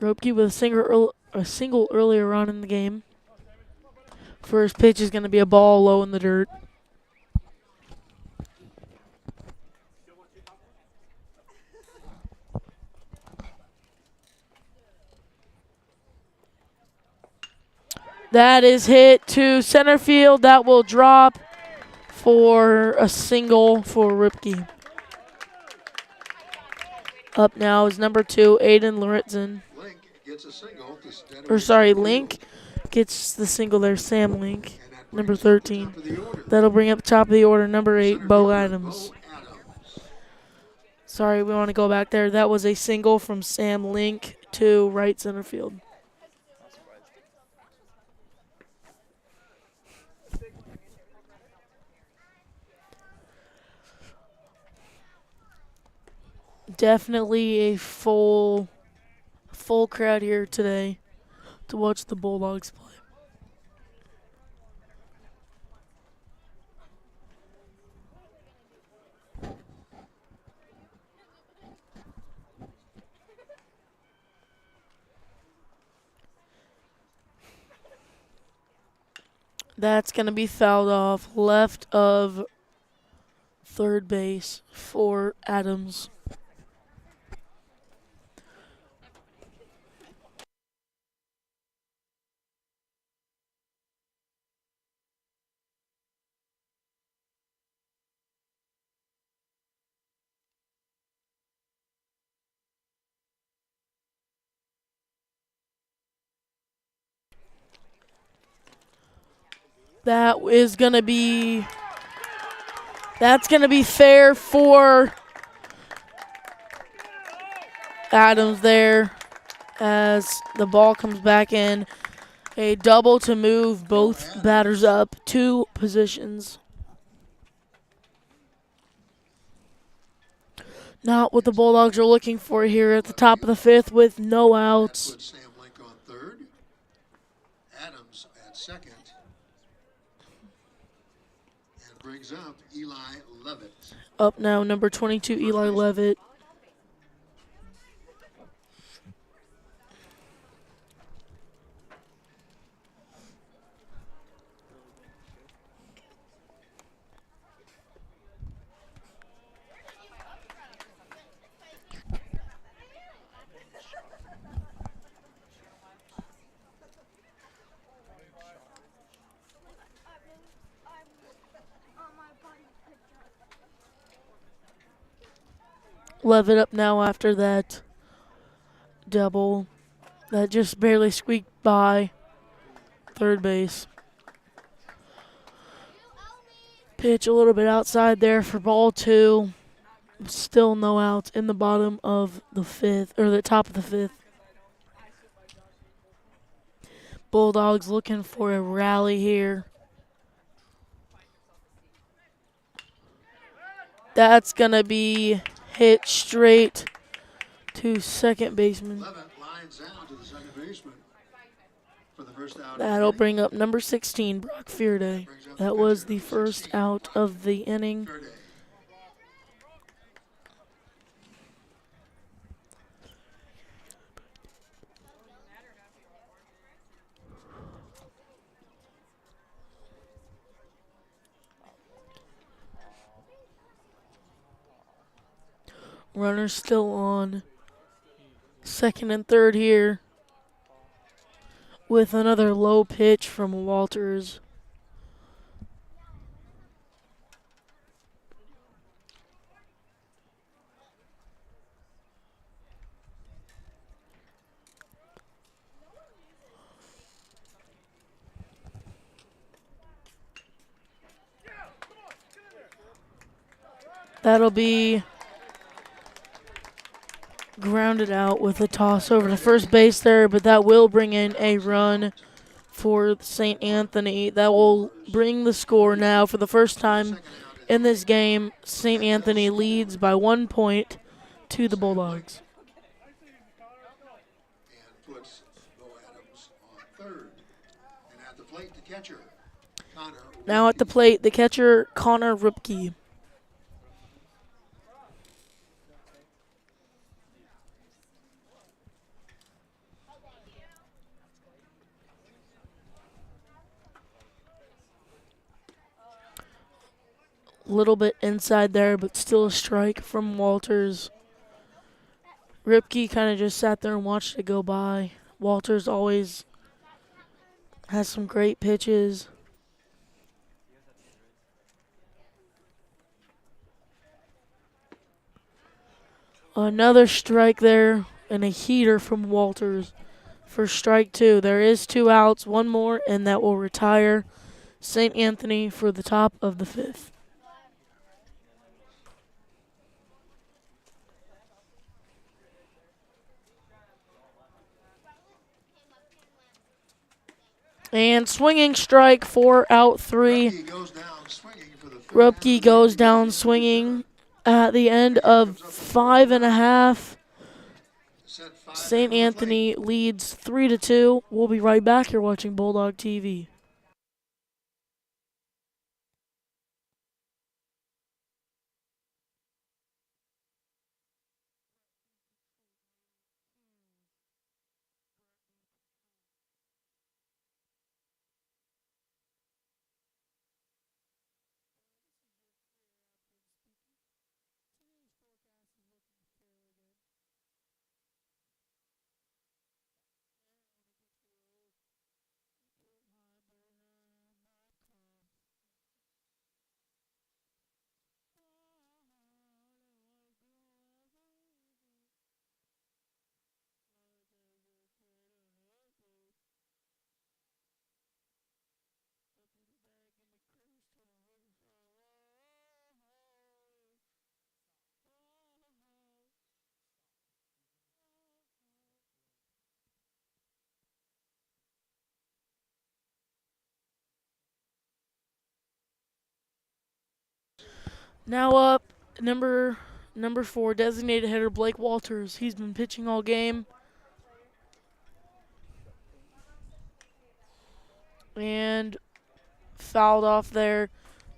Ropke with a single earlier on in the game. First pitch is going to be a ball low in the dirt. That is hit to center field. That will drop for a single for Ripke. Up now is number 2, Aiden Loritzen. Link gets a single. Link gets the single there, Sam Link, number 13. That'll bring up top of the order, number 8, Bo Adams. Sorry, we want to go back there. That was a single from Sam Link to right center field. Definitely a full crowd here today to watch the Bulldogs play. That's going to be fouled off left of third base for Adams. That's going to be fair for Adams there as the ball comes back in. A double to move both batters up 2 positions. Not what the Bulldogs are looking for here at the top of the 5th with no outs. Puts Sam Link on third. Adams at second. And brings up Eli Levitt. Up now, number 22, Eli Levitt. Levitt up now after that double that just barely squeaked by third base. Pitch a little bit outside there for ball 2. Still no outs in the bottom of the 5th, or the top of the 5th. Bulldogs looking for a rally here. That's going to be hit straight to second baseman. Levitt lines out to the second baseman for the first out. That'll bring up number 16, Brock Fearday. That was the first out of the inning. Runners still on second and third here with another low pitch from Walters. That'll be grounded out with a toss over to first base there, but that will bring in a run for St. Anthony. That will bring the score now for the first time in this game. St. Anthony leads by 1 point to the Bulldogs. And puts Bo Adams on third. And at the plate, the catcher, Connor. Now at the plate, the catcher, Connor Rupke. Little bit inside there, but still a strike from Walters. Ripke kind of just sat there and watched it go by. Walters always has some great pitches. Another strike there and a heater from Walters for strike 2. There is 2 outs, 1 more, and that will retire St. Anthony for the top of the 5th. And swinging strike for out 3. Rupke goes down swinging at the end of 5.5. St. Anthony leads 3-2. We'll be right back here watching Bulldog TV. Now up, number 4, designated hitter Blake Walters. He's been pitching all game. And fouled off there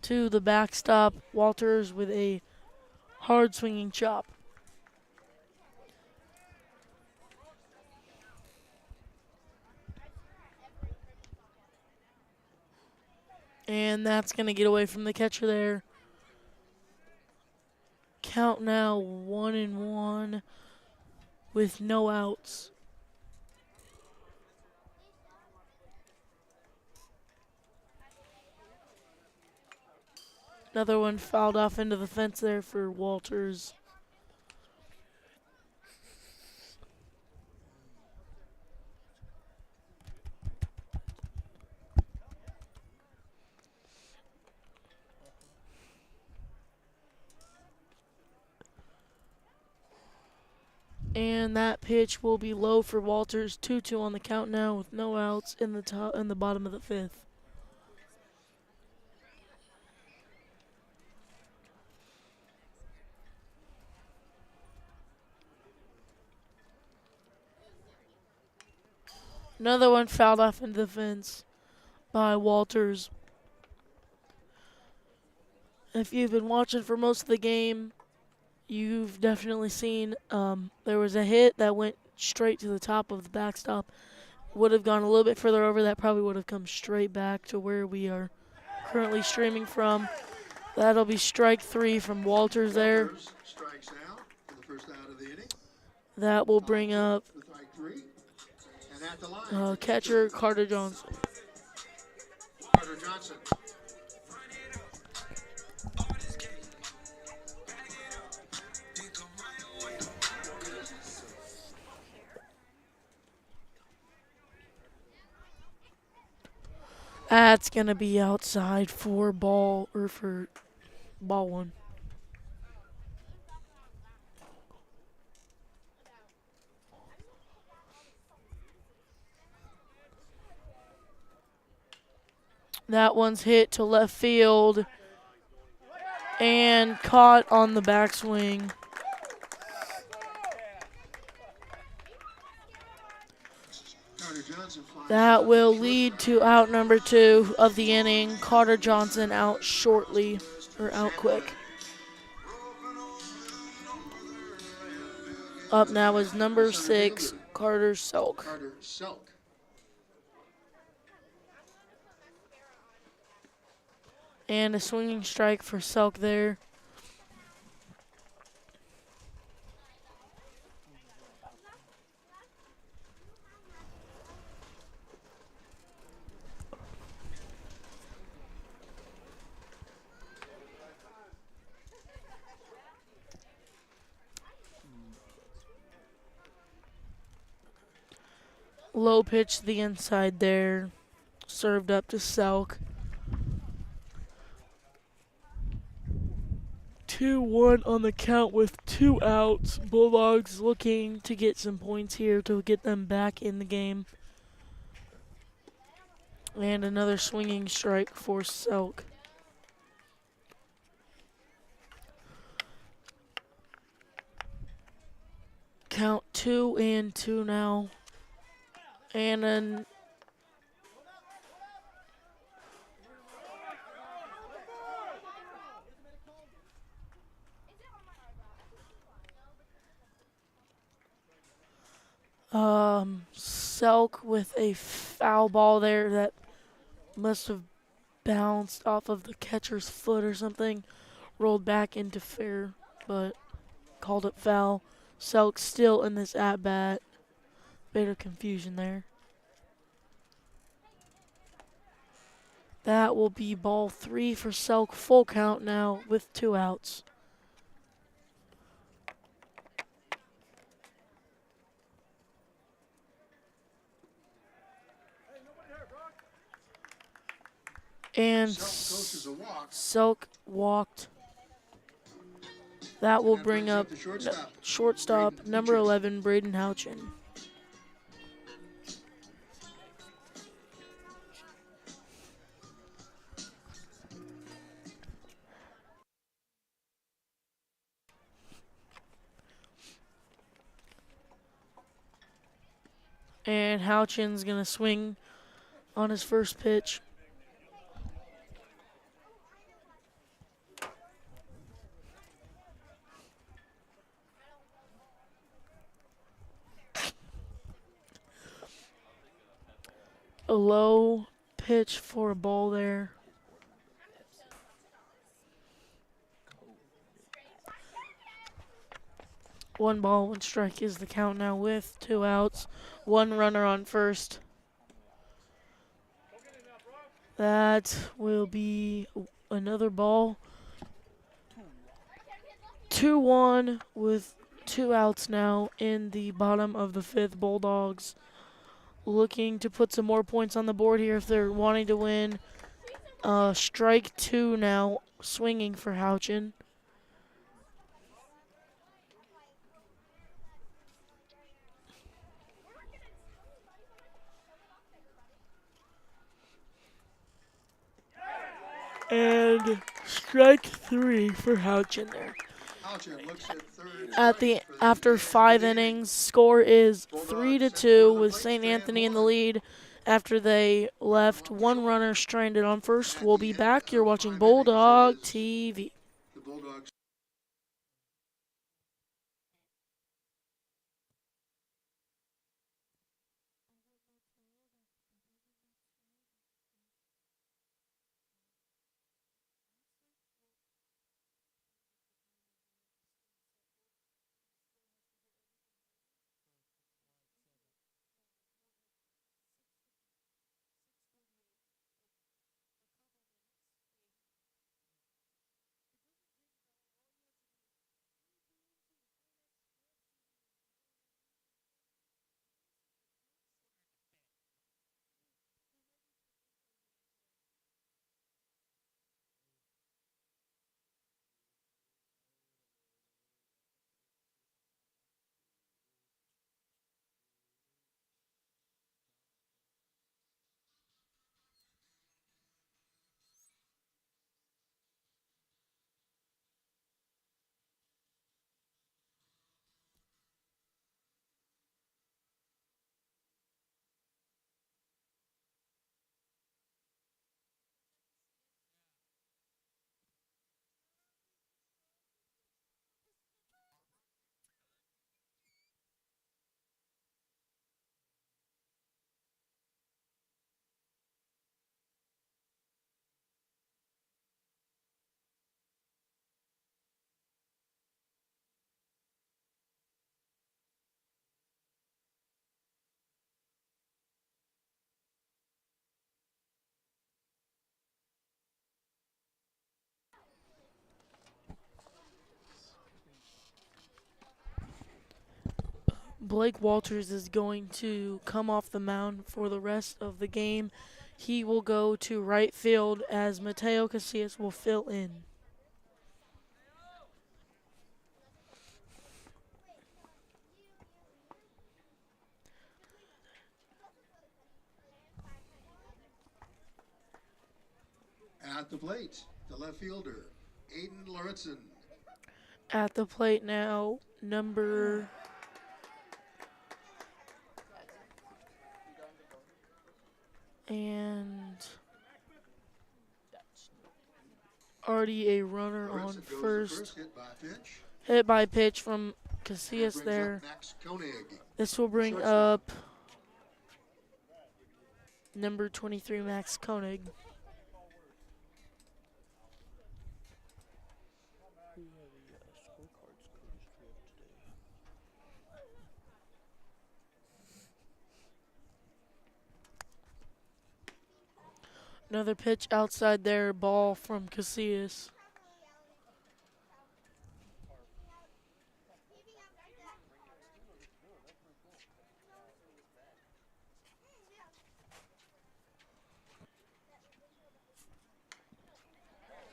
to the backstop. Walters with a hard swinging chop. And that's going to get away from the catcher there. Count now 1-1 with no outs. Another one fouled off into the fence there for Walters. And that pitch will be low for Walters. 2-2 on the count now with no outs in the bottom of the 5th. Another one fouled off into the fence by Walters. If you've been watching for most of the game, you've definitely seen there was a hit that went straight to the top of the backstop. Would have gone a little bit further over. That probably would have come straight back to where we are currently streaming from. That'll be strike 3 from Walters there. Walters strikes out for the first out of the inning. That will bring up Strike 3. And at the line, catcher Carter Johnson. Carter Johnson. That's going to be outside for ball 1. That one's hit to left field and caught on the backswing. Carter Johnson flies That will lead to out number 2 of the inning. Carter Johnson out shortly, or out quick. Up now is number 6, Carter Selk. Carter Selk. And a swinging strike for Selk there. Low pitch to the inside there. Served up to Selk. 2-1 on the count with 2 outs. Bulldogs looking to get some points here to get them back in the game. And another swinging strike for Selk. Count 2-2 now. And then Selk with a foul ball there that must have bounced off of the catcher's foot or something, rolled back into fair, but called it foul. Selk still in this at-bat. Bit of confusion there. That will be ball 3 for Selk. Full count now with 2 outs. And Selk coaches a walk. Selk walked. That will That bring brings up the shortstop. shortstop Braden number Houchin. 11, Braden Houchin. And Houchin's going to swing on his first pitch. A low pitch for a ball there. One ball, one strike is the count now with 2 outs. 1 runner on first. That will be another ball. 2-1 with 2 outs now in the bottom of the 5th. Bulldogs looking to put some more points on the board here if they're wanting to win. Strike 2 now, swinging for Houchin. And strike 3 for Houchin there. Houchin looks at third. After 5 innings, score is 3-2 with St. Anthony in the lead. After they left 1 runner stranded on first. We'll be back. You're watching Bulldog TV. The Bulldogs. Blake Walters is going to come off the mound for the rest of the game. He will go to right field as Mateo Casillas will fill in. At the plate, the left fielder, Aiden Luritzen. At the plate now, number and already a runner on Luritzen goes first. to first, hit by pitch. Hit by pitch from That Casillas brings there. up Max Koenig. This will bring Shortstop. up number 23, Max Koenig. Another pitch outside there, ball from Casillas.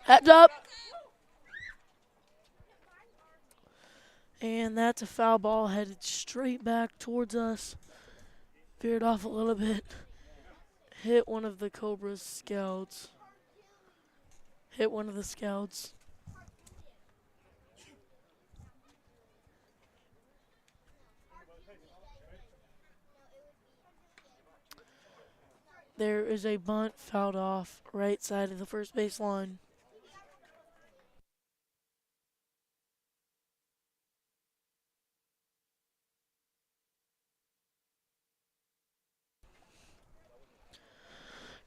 Heads up. And that's a foul ball headed straight back towards us. Veered off a little bit. Hit one of the Cobra's scouts. Hit one of the scouts. There is a bunt fouled off right side of the first base line.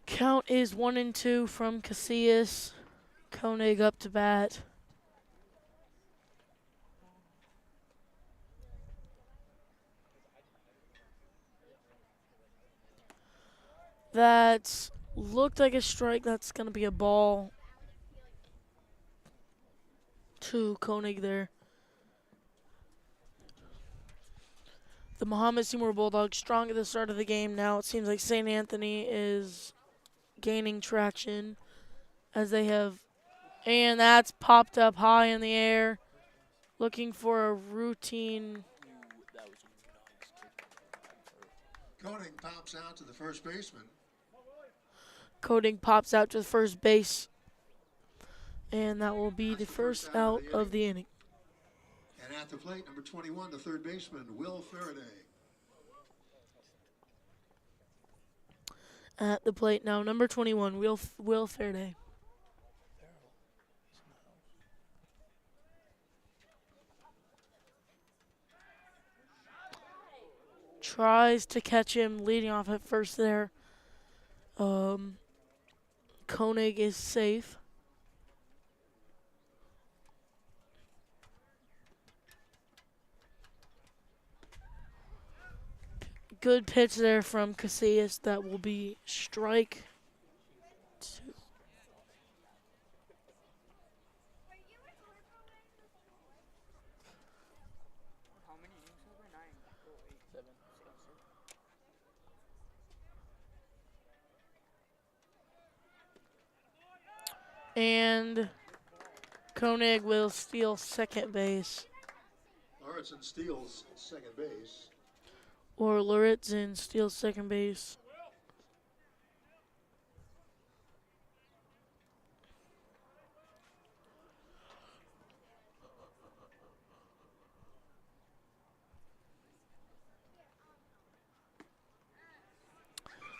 Count is 1-2 from Casillas. Koenig up to bat. That looked like a strike. That's going to be a ball to Koenig there. The Mahomet-Seymour Bulldogs strong at the start of the game. Now it seems like St. Anthony is gaining traction as they have, and that's popped up high in the air, looking for a routine. Koenig pops out to the first baseman. Koenig pops out to the first base, and that will be the first out of the inning. And at the plate, number 21, the third baseman, Will Faraday. At the plate now, number 21, Will Faraday. Tries to catch him leading off at first there. Koenig is safe. Good pitch there from Casillas. That will be strike 2. How many innings are there? 9. Oh, 8. 7. And Koenig will steal second base. Lauritsen steals second base. Or Lauritsen steals second base.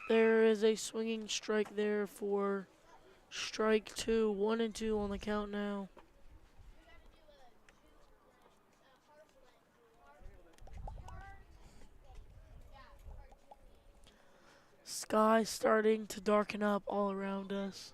There is a swinging strike there for strike 2. 1-2 on the count now. Sky starting to darken up all around us.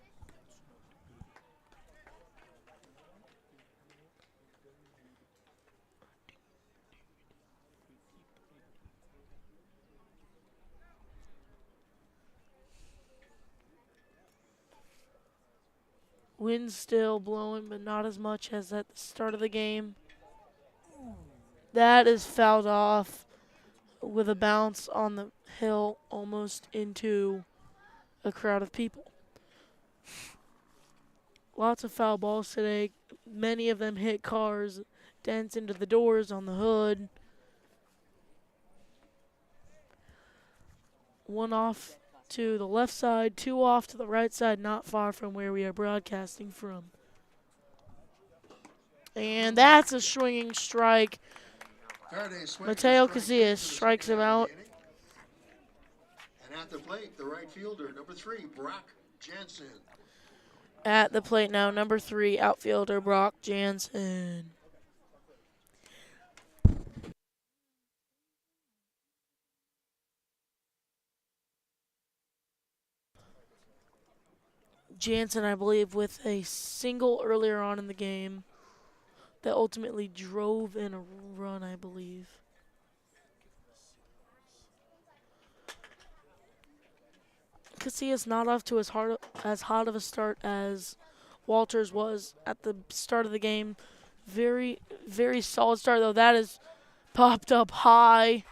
Wind's still blowing, but not as much as at the start of the game. That is fouled off with a bounce on the hill almost into a crowd of people. Lots of foul balls today. Many of them hit cars, dents into the doors on the hood. One off to the left side, 2 off to the right side, not far from where we are broadcasting from. And that's a swinging strike. Mateo Casillas strikes him out. And at the plate, the right fielder, number 3, Brock Jansen. At the plate now, number 3, outfielder Brock Jansen. Jansen, I believe, with a single earlier on in the game that ultimately drove in a run, I believe. Casillas not off to as hot of a start as Walters was at the start of the game. Very, very solid start, though. That is popped up high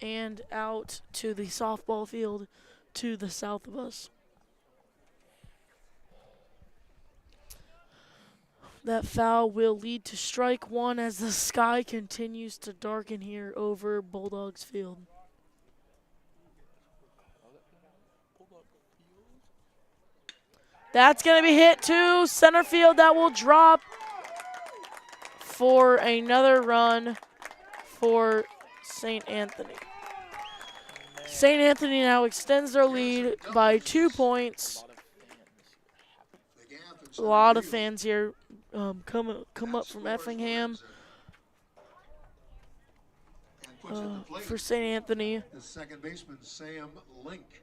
and out to the softball field to the south of us. That foul will lead to strike 1 as the sky continues to darken here over Bulldogs Field. That's going to be hit to center field. That will drop for another run for St. Anthony. St. Anthony now extends their lead by 2 points. The gap in A center lot of field. fans here come up from Effingham And puts at the plate for St. Anthony. the second baseman, Sam Link.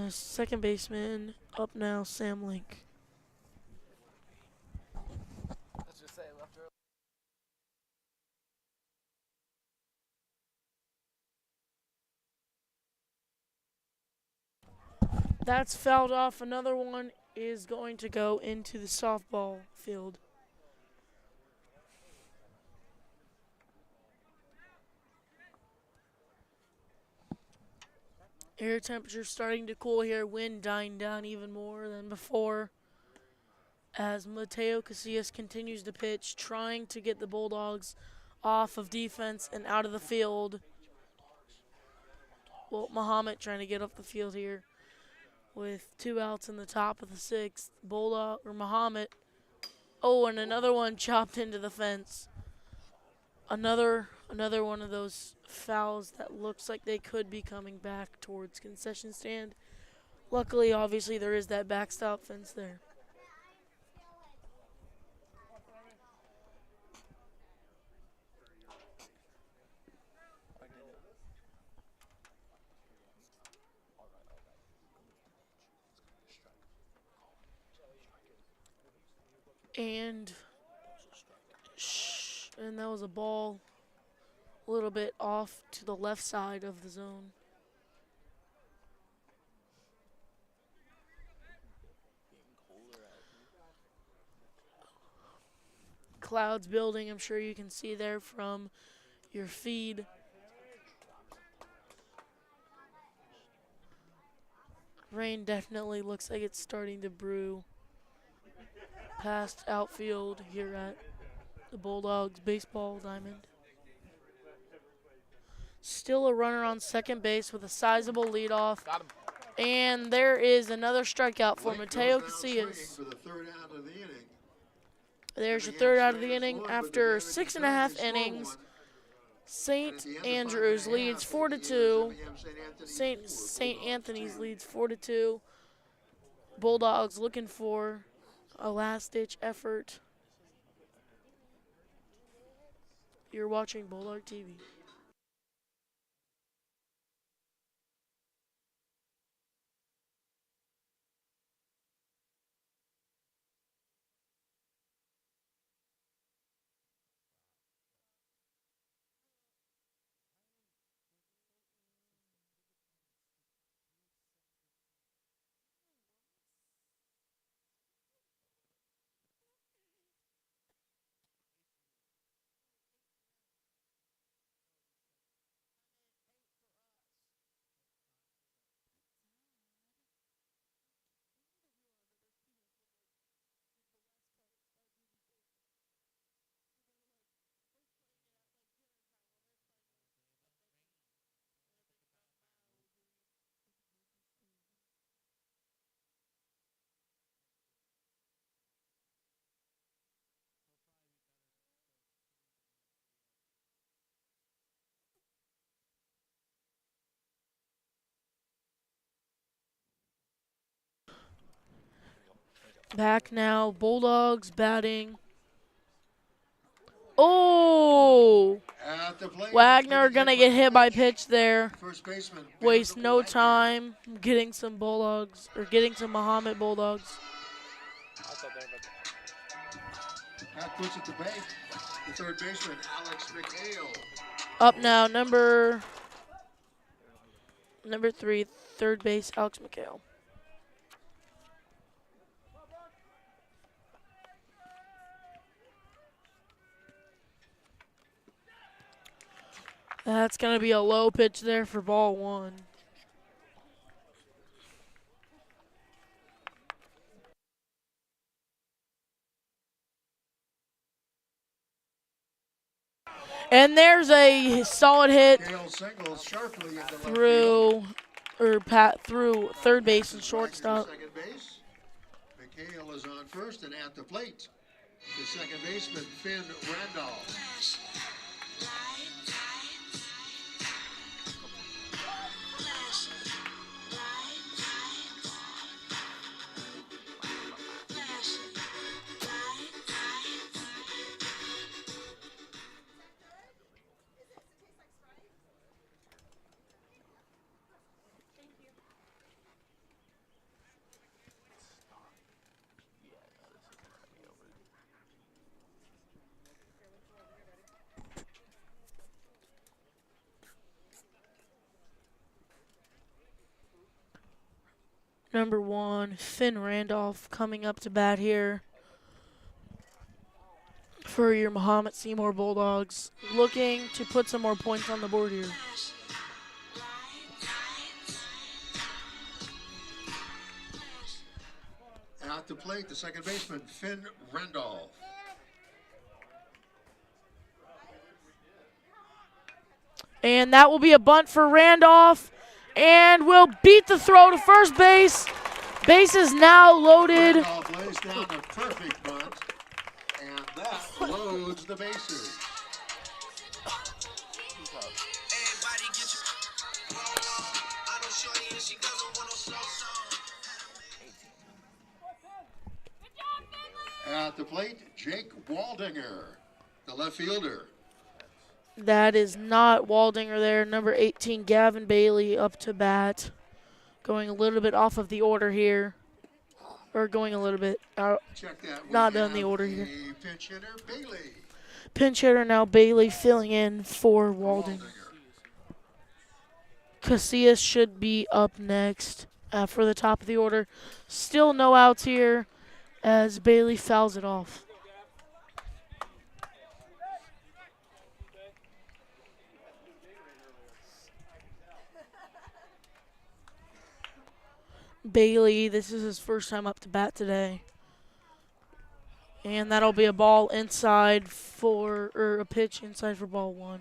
Second baseman up now, Sam Link. Let's just say I left early. That's fouled off. Another one is going to go into the softball field. Air temperature starting to cool here. Wind dying down even more than before. As Mateo Casillas continues to pitch, trying to get the Bulldogs off of defense and out of the field. Well, Mahomet trying to get off the field here with 2 outs in the top of the 6th. Bulldog or Mahomet. Oh, and another one chopped into the fence. Another one of those fouls that looks like they could be coming back towards concession stand. Luckily, obviously, there is that backstop fence there. And that was a ball a little bit off to the left side of the zone. Clouds building, I'm sure you can see there from your feed. Rain definitely looks like it's starting to brew past outfield here at the Bulldogs baseball diamond. Still a runner on second base with a sizable leadoff. Got him. And there is another strikeout for Link Mateo goes down swinging Casillas. for the third out of the inning. There's your Effingham third out of the State is inning one, but after the 6.5 They score innings. one. St. At the end of Andrews 5.5, leads it 4-2. is Effingham St. St. Anthony's leads 4-2. Bulldogs looking for a last-ditch effort. You're watching Bulldog TV. Back now, Bulldogs batting. Oh! At the plate, Wagner getting gonna get hit by pitch. pitch there. First baseman. Waste Benjamin no Wagner. time getting some Bulldogs, or getting some Mahomet Bulldogs. I thought they were about to. Pat puts it to base. The third baseman, Alex McHale. Up now, number 3, third base, Alex McHale. That's going to be a low pitch there for ball 1. And there's a solid hit McHale singles sharply into left field. through third base and shortstop. Second base. McHale is on first and at the plate. The second baseman, Finn Randolph. Number 1, Finn Randolph coming up to bat here for your Mahomet-Seymour Bulldogs. Looking to put some more points on the board here. At the plate, the second baseman, Finn Randolph. And that will be a bunt for Randolph. And will beat the throw to first base. Base is now loaded. Randolph lays down a perfect bunt, and that loads the bases. At the plate, Jake Waldinger, the left fielder. That is not Waldinger there. Number 18, Gavin Bailey up to bat. Going a little bit off of the order here. Or going a little bit out. Check that. We Not done have the order here. a pinch hitter, Bailey. Pinch hitter now Bailey filling in for Waldinger. Casillas should be up next for the top of the order. Still no outs here as Bailey fouls it off. Bailey, this is his first time up to bat today. And that'll be a ball inside for, or a pitch inside for ball 1.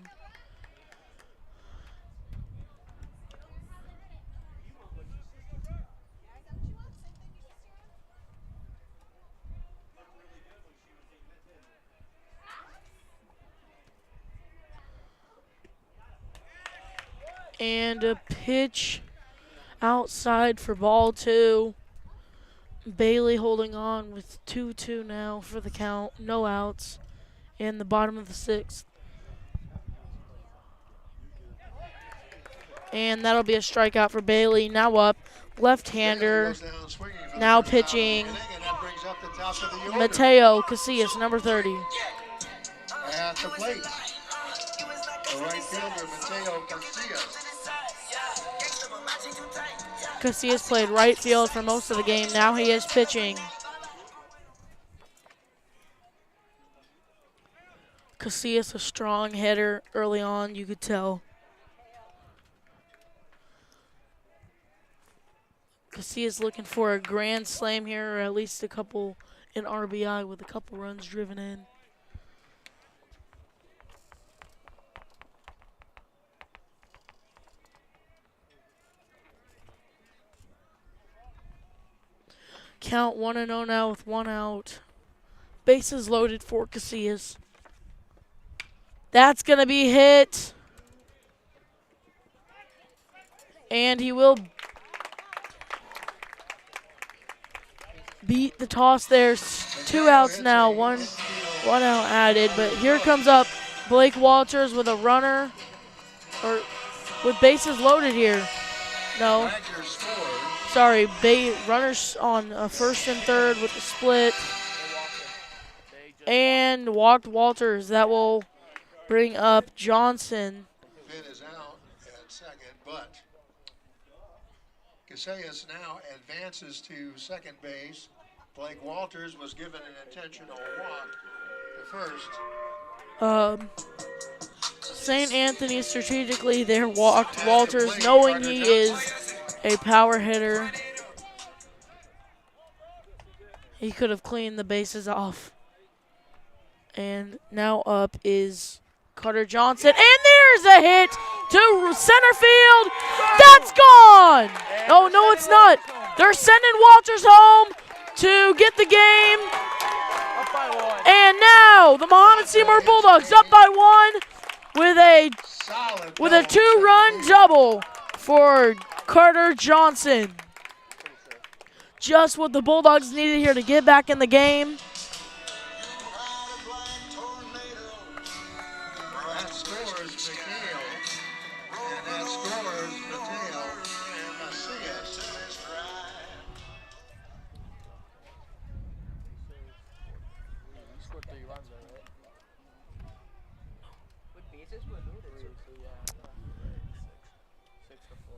And a pitch outside for ball 2. Bailey holding on with 2-2 now for the count. No outs in the bottom of the 6th. And that'll be a strikeout for Bailey. Now up, left-hander. Now pitching Mateo Casillas, number 30. At the plate, the right fielder, Mateo Casillas. Casillas played right field for most of the game. Now he is pitching. Casillas a strong hitter early on, you could tell. Casillas looking for a grand slam here, or at least an RBI with a couple runs driven in. Count 1-0 now with 1 out. Bases loaded for Casillas. That's going to be hit. And he will beat the toss there. 2 outs now, one out added. But here comes up Blake Walters with a runner, or with bases loaded here. No. Sorry, runners on first and third with the split. And walked Walters. That will bring up Johnson. Finn is out at second, but Casillas now advances to second base. Blake Walters was given an intentional walk to first. St. Anthony strategically there walked Walters, knowing he is a power hitter. He could have cleaned the bases off. And now up is Carter Johnson. And there's a hit to center field. That's gone. Oh, no, it's not. They're sending Walters home to get the game. And now the Mahomet-Seymour Bulldogs up by 1 with a 2-run double for Carter Johnson. Just what the Bulldogs needed here to get back in the game. That scores Mateo, and that scores Mateo Casillas. You scored 3 runs, right? With bases were loaded. So yeah, 6 to 4.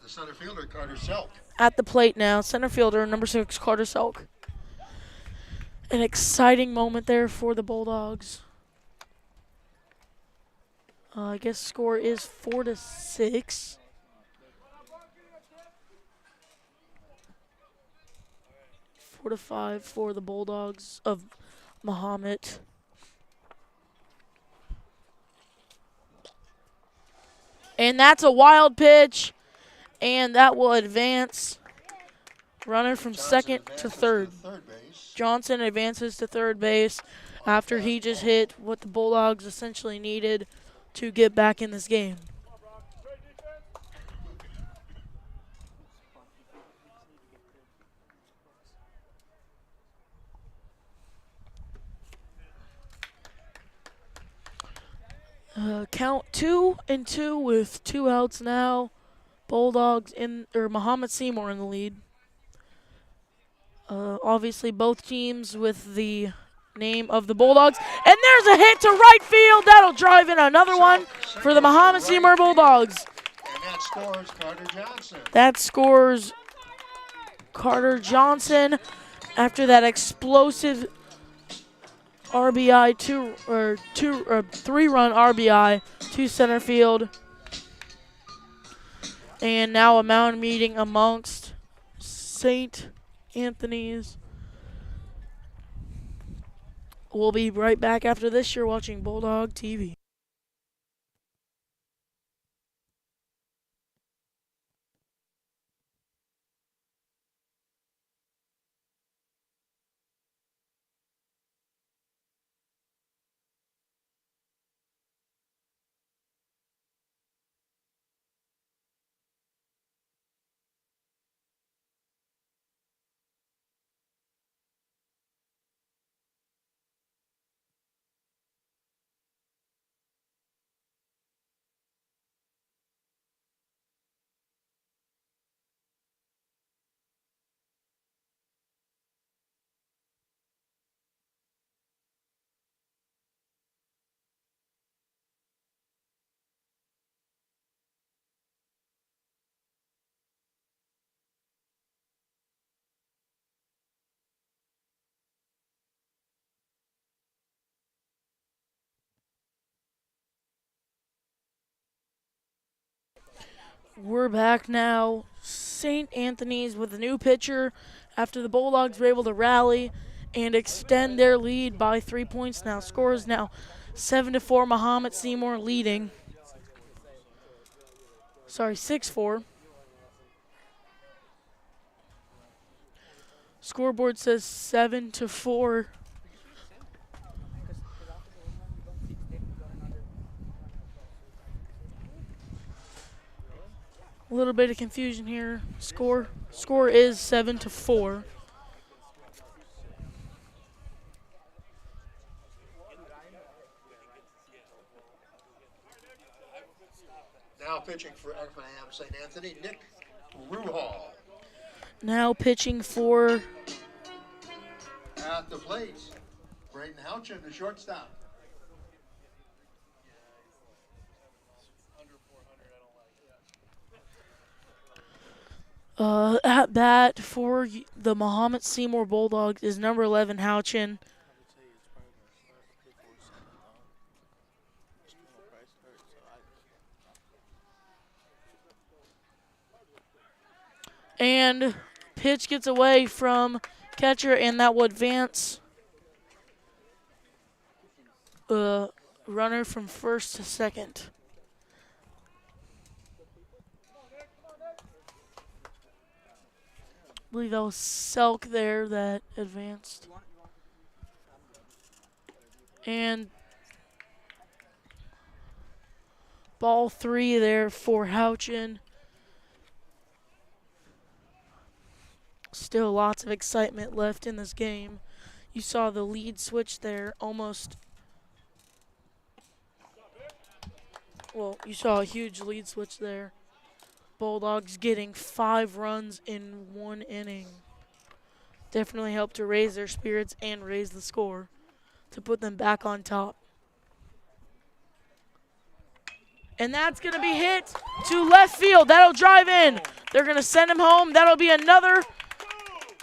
The center fielder, Carter Selk. At the plate now, center fielder, number 6, Carter Selk. An exciting moment there for the Bulldogs. I guess score is 4-6. Four to 5 for the Bulldogs of Mahomet. And that's a wild pitch, and that will advance. Runner from second to third. Johnson advances to third base after he just hit what the Bulldogs essentially needed to get back in this game. Count 2-2 with 2 outs now. Bulldogs Mahomet-Seymour in the lead. Obviously, both teams with the name of the Bulldogs. And there's a hit to right field. That'll drive in another one for the Mahomet-Seymour Bulldogs. And that scores Carter Johnson. That scores Carter Johnson after that explosive RBI, 3-run RBI to center field. And now a mound meeting amongst St. Anthony's. We'll be right back after this. You're watching Bulldog TV. We're back now. St. Anthony's with a new pitcher after the Bulldogs were able to rally and extend their lead by 3 points now. Score is now 7-4, Mahomet-Seymour leading. Sorry, 6-4. Scoreboard says 7-4. A little bit of confusion here. Score is 7-4. Now pitching for Effingham St. Anthony, Nick Ruhal. Now pitching for At the plate, Braden Houchin, the shortstop. at bat for the Mahomet-Seymour Bulldogs is number 11, Houchin. And pitch gets away from catcher, and that will advance runner from first to second. I believe that was Selk there that advanced. And ball 3 there for Houchin. Still lots of excitement left in this game. You saw the lead switch there almost. Well, you saw a huge lead switch there. Bulldogs getting 5 runs in 1 inning. Definitely helped to raise their spirits and raise the score to put them back on top. And that's going to be hit to left field. That'll drive in They're going to send him home. That'll be another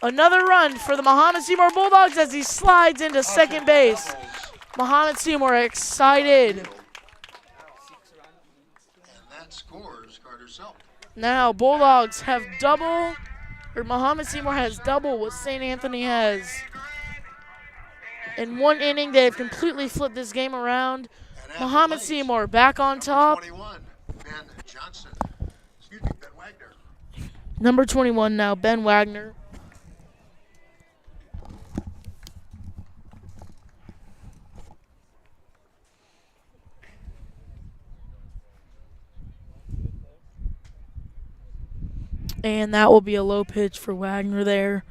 run for the Mahomet-Seymour Bulldogs as he slides into second base. Mahomet-Seymour excited. And that scores Carter Self. Now Bulldogs have double, or Mahomet-Seymour has double what St. Anthony has. In one inning, they've completely flipped this game around. Mahomet-Seymour back on top. 21, Ben Johnson. Excuse me, Ben Wagner. Number 21 now, Ben Wagner. And that will be a low pitch for Wagner there,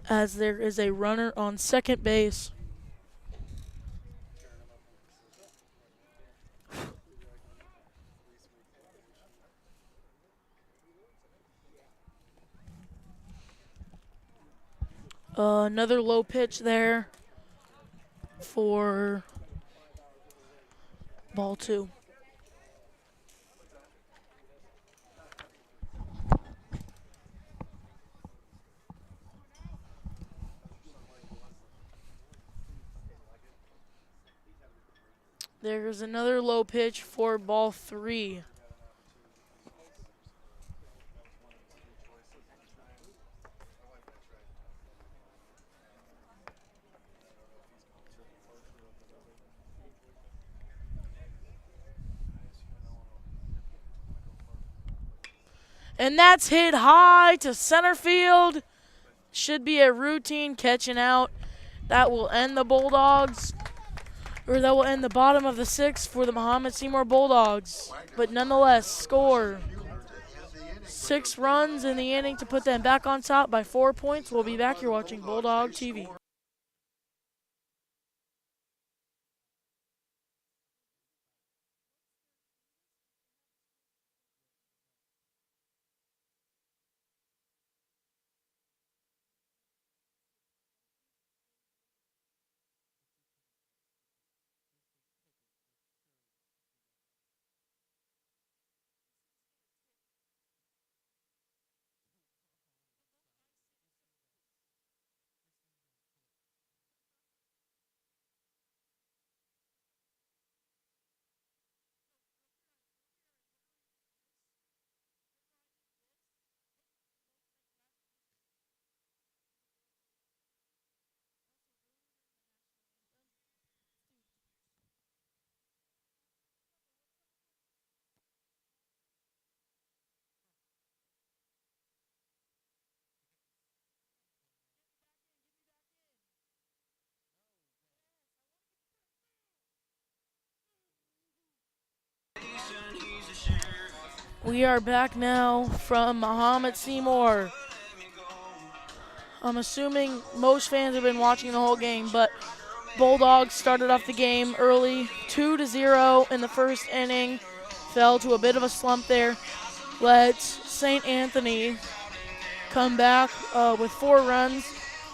as there is a runner on second base. Another low pitch there for ball 2. There's another low pitch for ball 3. And that's hit high to center field. Should be a routine catching out. That will end the Bulldogs, or that will end the bottom of the 6th for the Mahomet-Seymour Bulldogs. But nonetheless, score 6 runs in the inning to put them back on top by 4 points. We'll be back here watching Bulldog TV. We are back now from Mahomet-Seymour. I'm assuming most fans have been watching the whole game, but Bulldogs started off the game early, 2-0 in the first inning. Fell to a bit of a slump there. Let St. Anthony come back with 4 runs.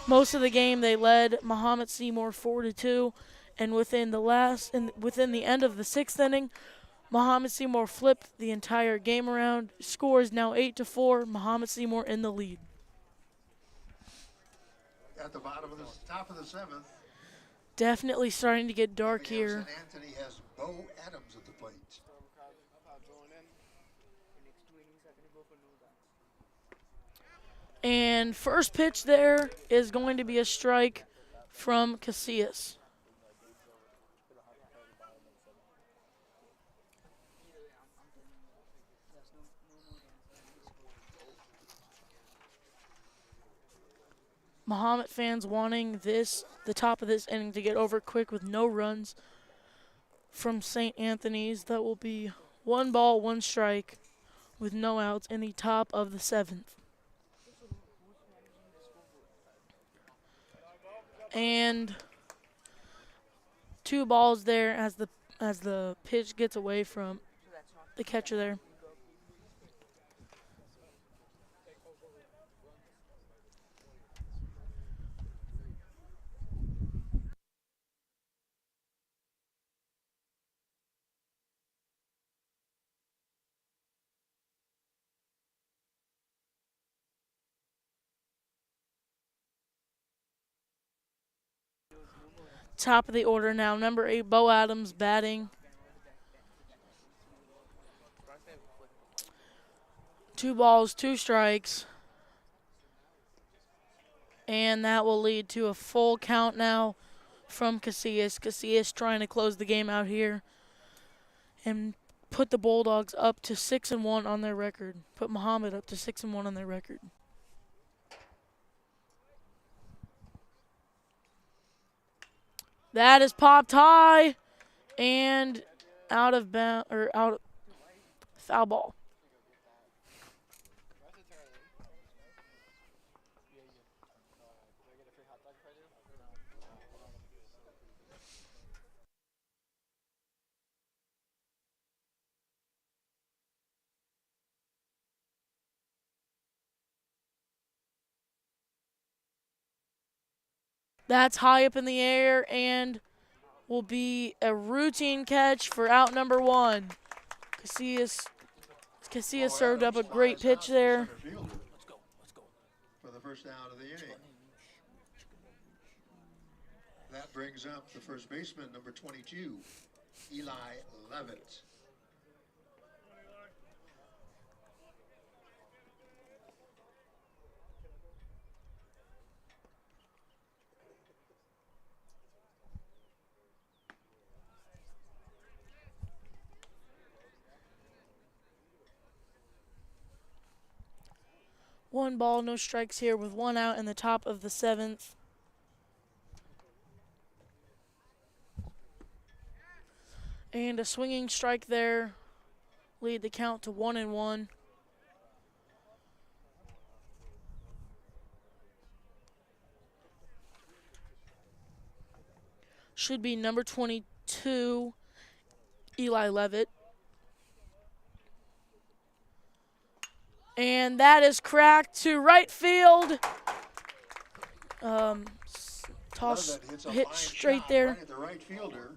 Most of the game they led Mahomet-Seymour 4-2, and within the end of the 6th inning, Mahomet-Seymour flipped the entire game around. Score is now 8-4. Mahomet-Seymour in the lead. At the bottom of the top of the 7th. Definitely starting to get dark Effingham here. St. Anthony has Bo Adams at the plate. And first pitch there is going to be a strike from Casillas. Mahomet fans wanting the top of this inning to get over quick with no runs from St. Anthony's. That will be 1 ball, 1 strike with no outs in the top of the 7th. And 2 balls there as the pitch gets away from the catcher there. top of the order now. Number 8, Bo Adams batting. 2 balls, 2 strikes. And that will lead to a full count now from Casillas. Casillas trying to close the game out here and put the Bulldogs up to 6-1 on their record. Put Mahomet up to 6-1 on their record. That is popped high and out of bound or out foul ball. That's high up in the air and will be a routine catch for out number 1. Casillas served up a great pitch there. For the first out of the inning. That brings up the first baseman, number 22, Eli Levitt. One ball, no strikes here with 1 out in the top of the 7th. And a swinging strike there. Lead the count to 1-1. Should be number 22, Eli Levitt. And that is cracked to right field. Toss hit straight there. Right at the right fielder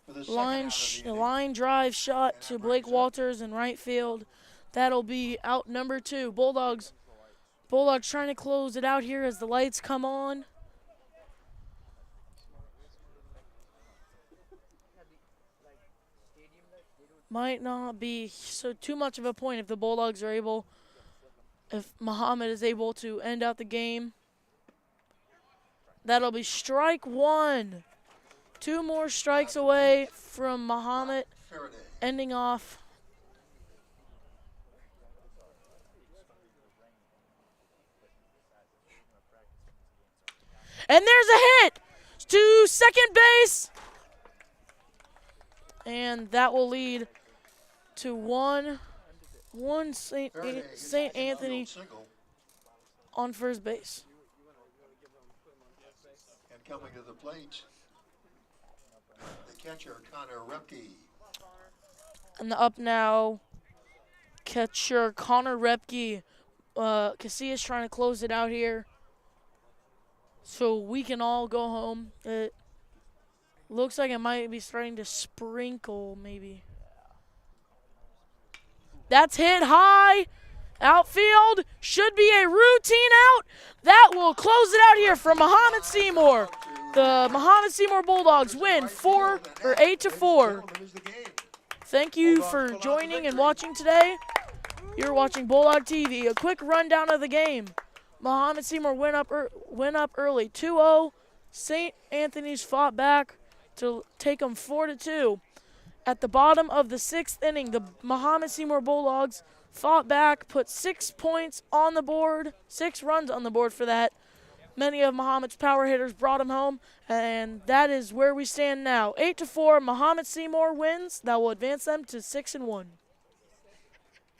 for the Line drive shot to Blake Walters in right field. That'll be out number 2. Bulldogs trying to close it out here as the lights come on. Might not be so too much of a point if the Bulldogs are able, if Mahomet is able to end out the game. That'll be strike 1. 2 more strikes away from Mahomet ending off. And there's a hit to second base. And that will lead to one St. Anthony on first base. And coming to the plate, the catcher, Connor Repke. And the up now, catcher Connor Repke. Casillas trying to close it out here so we can all go home. It looks like it might be starting to sprinkle, maybe. That's hit high. Outfield should be a routine out. That will close it out here from Mahomet-Seymour. The Mahomet-Seymour Bulldogs win 8-4. Thank you for joining and watching today. You're watching Bulldog TV. A quick rundown of the game. Mahomet-Seymour went up early, 2-0. St. Anthony's fought back to take them 4-2. At the bottom of the 6th inning, the Mahomet-Seymour Bulldogs fought back, put 6 points on the board, 6 runs on the board for that. Many of Mahomet's power hitters brought him home, and that is where we stand now. 8-4, Mahomet-Seymour wins. That will advance them to 6-1.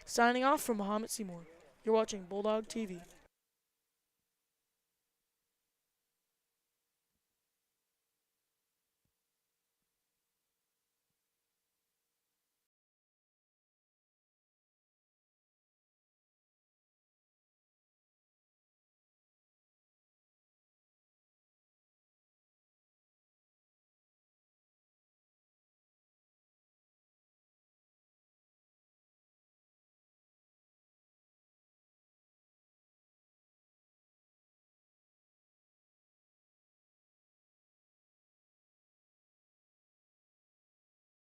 Signing off from Mahomet-Seymour. You're watching Bulldog TV.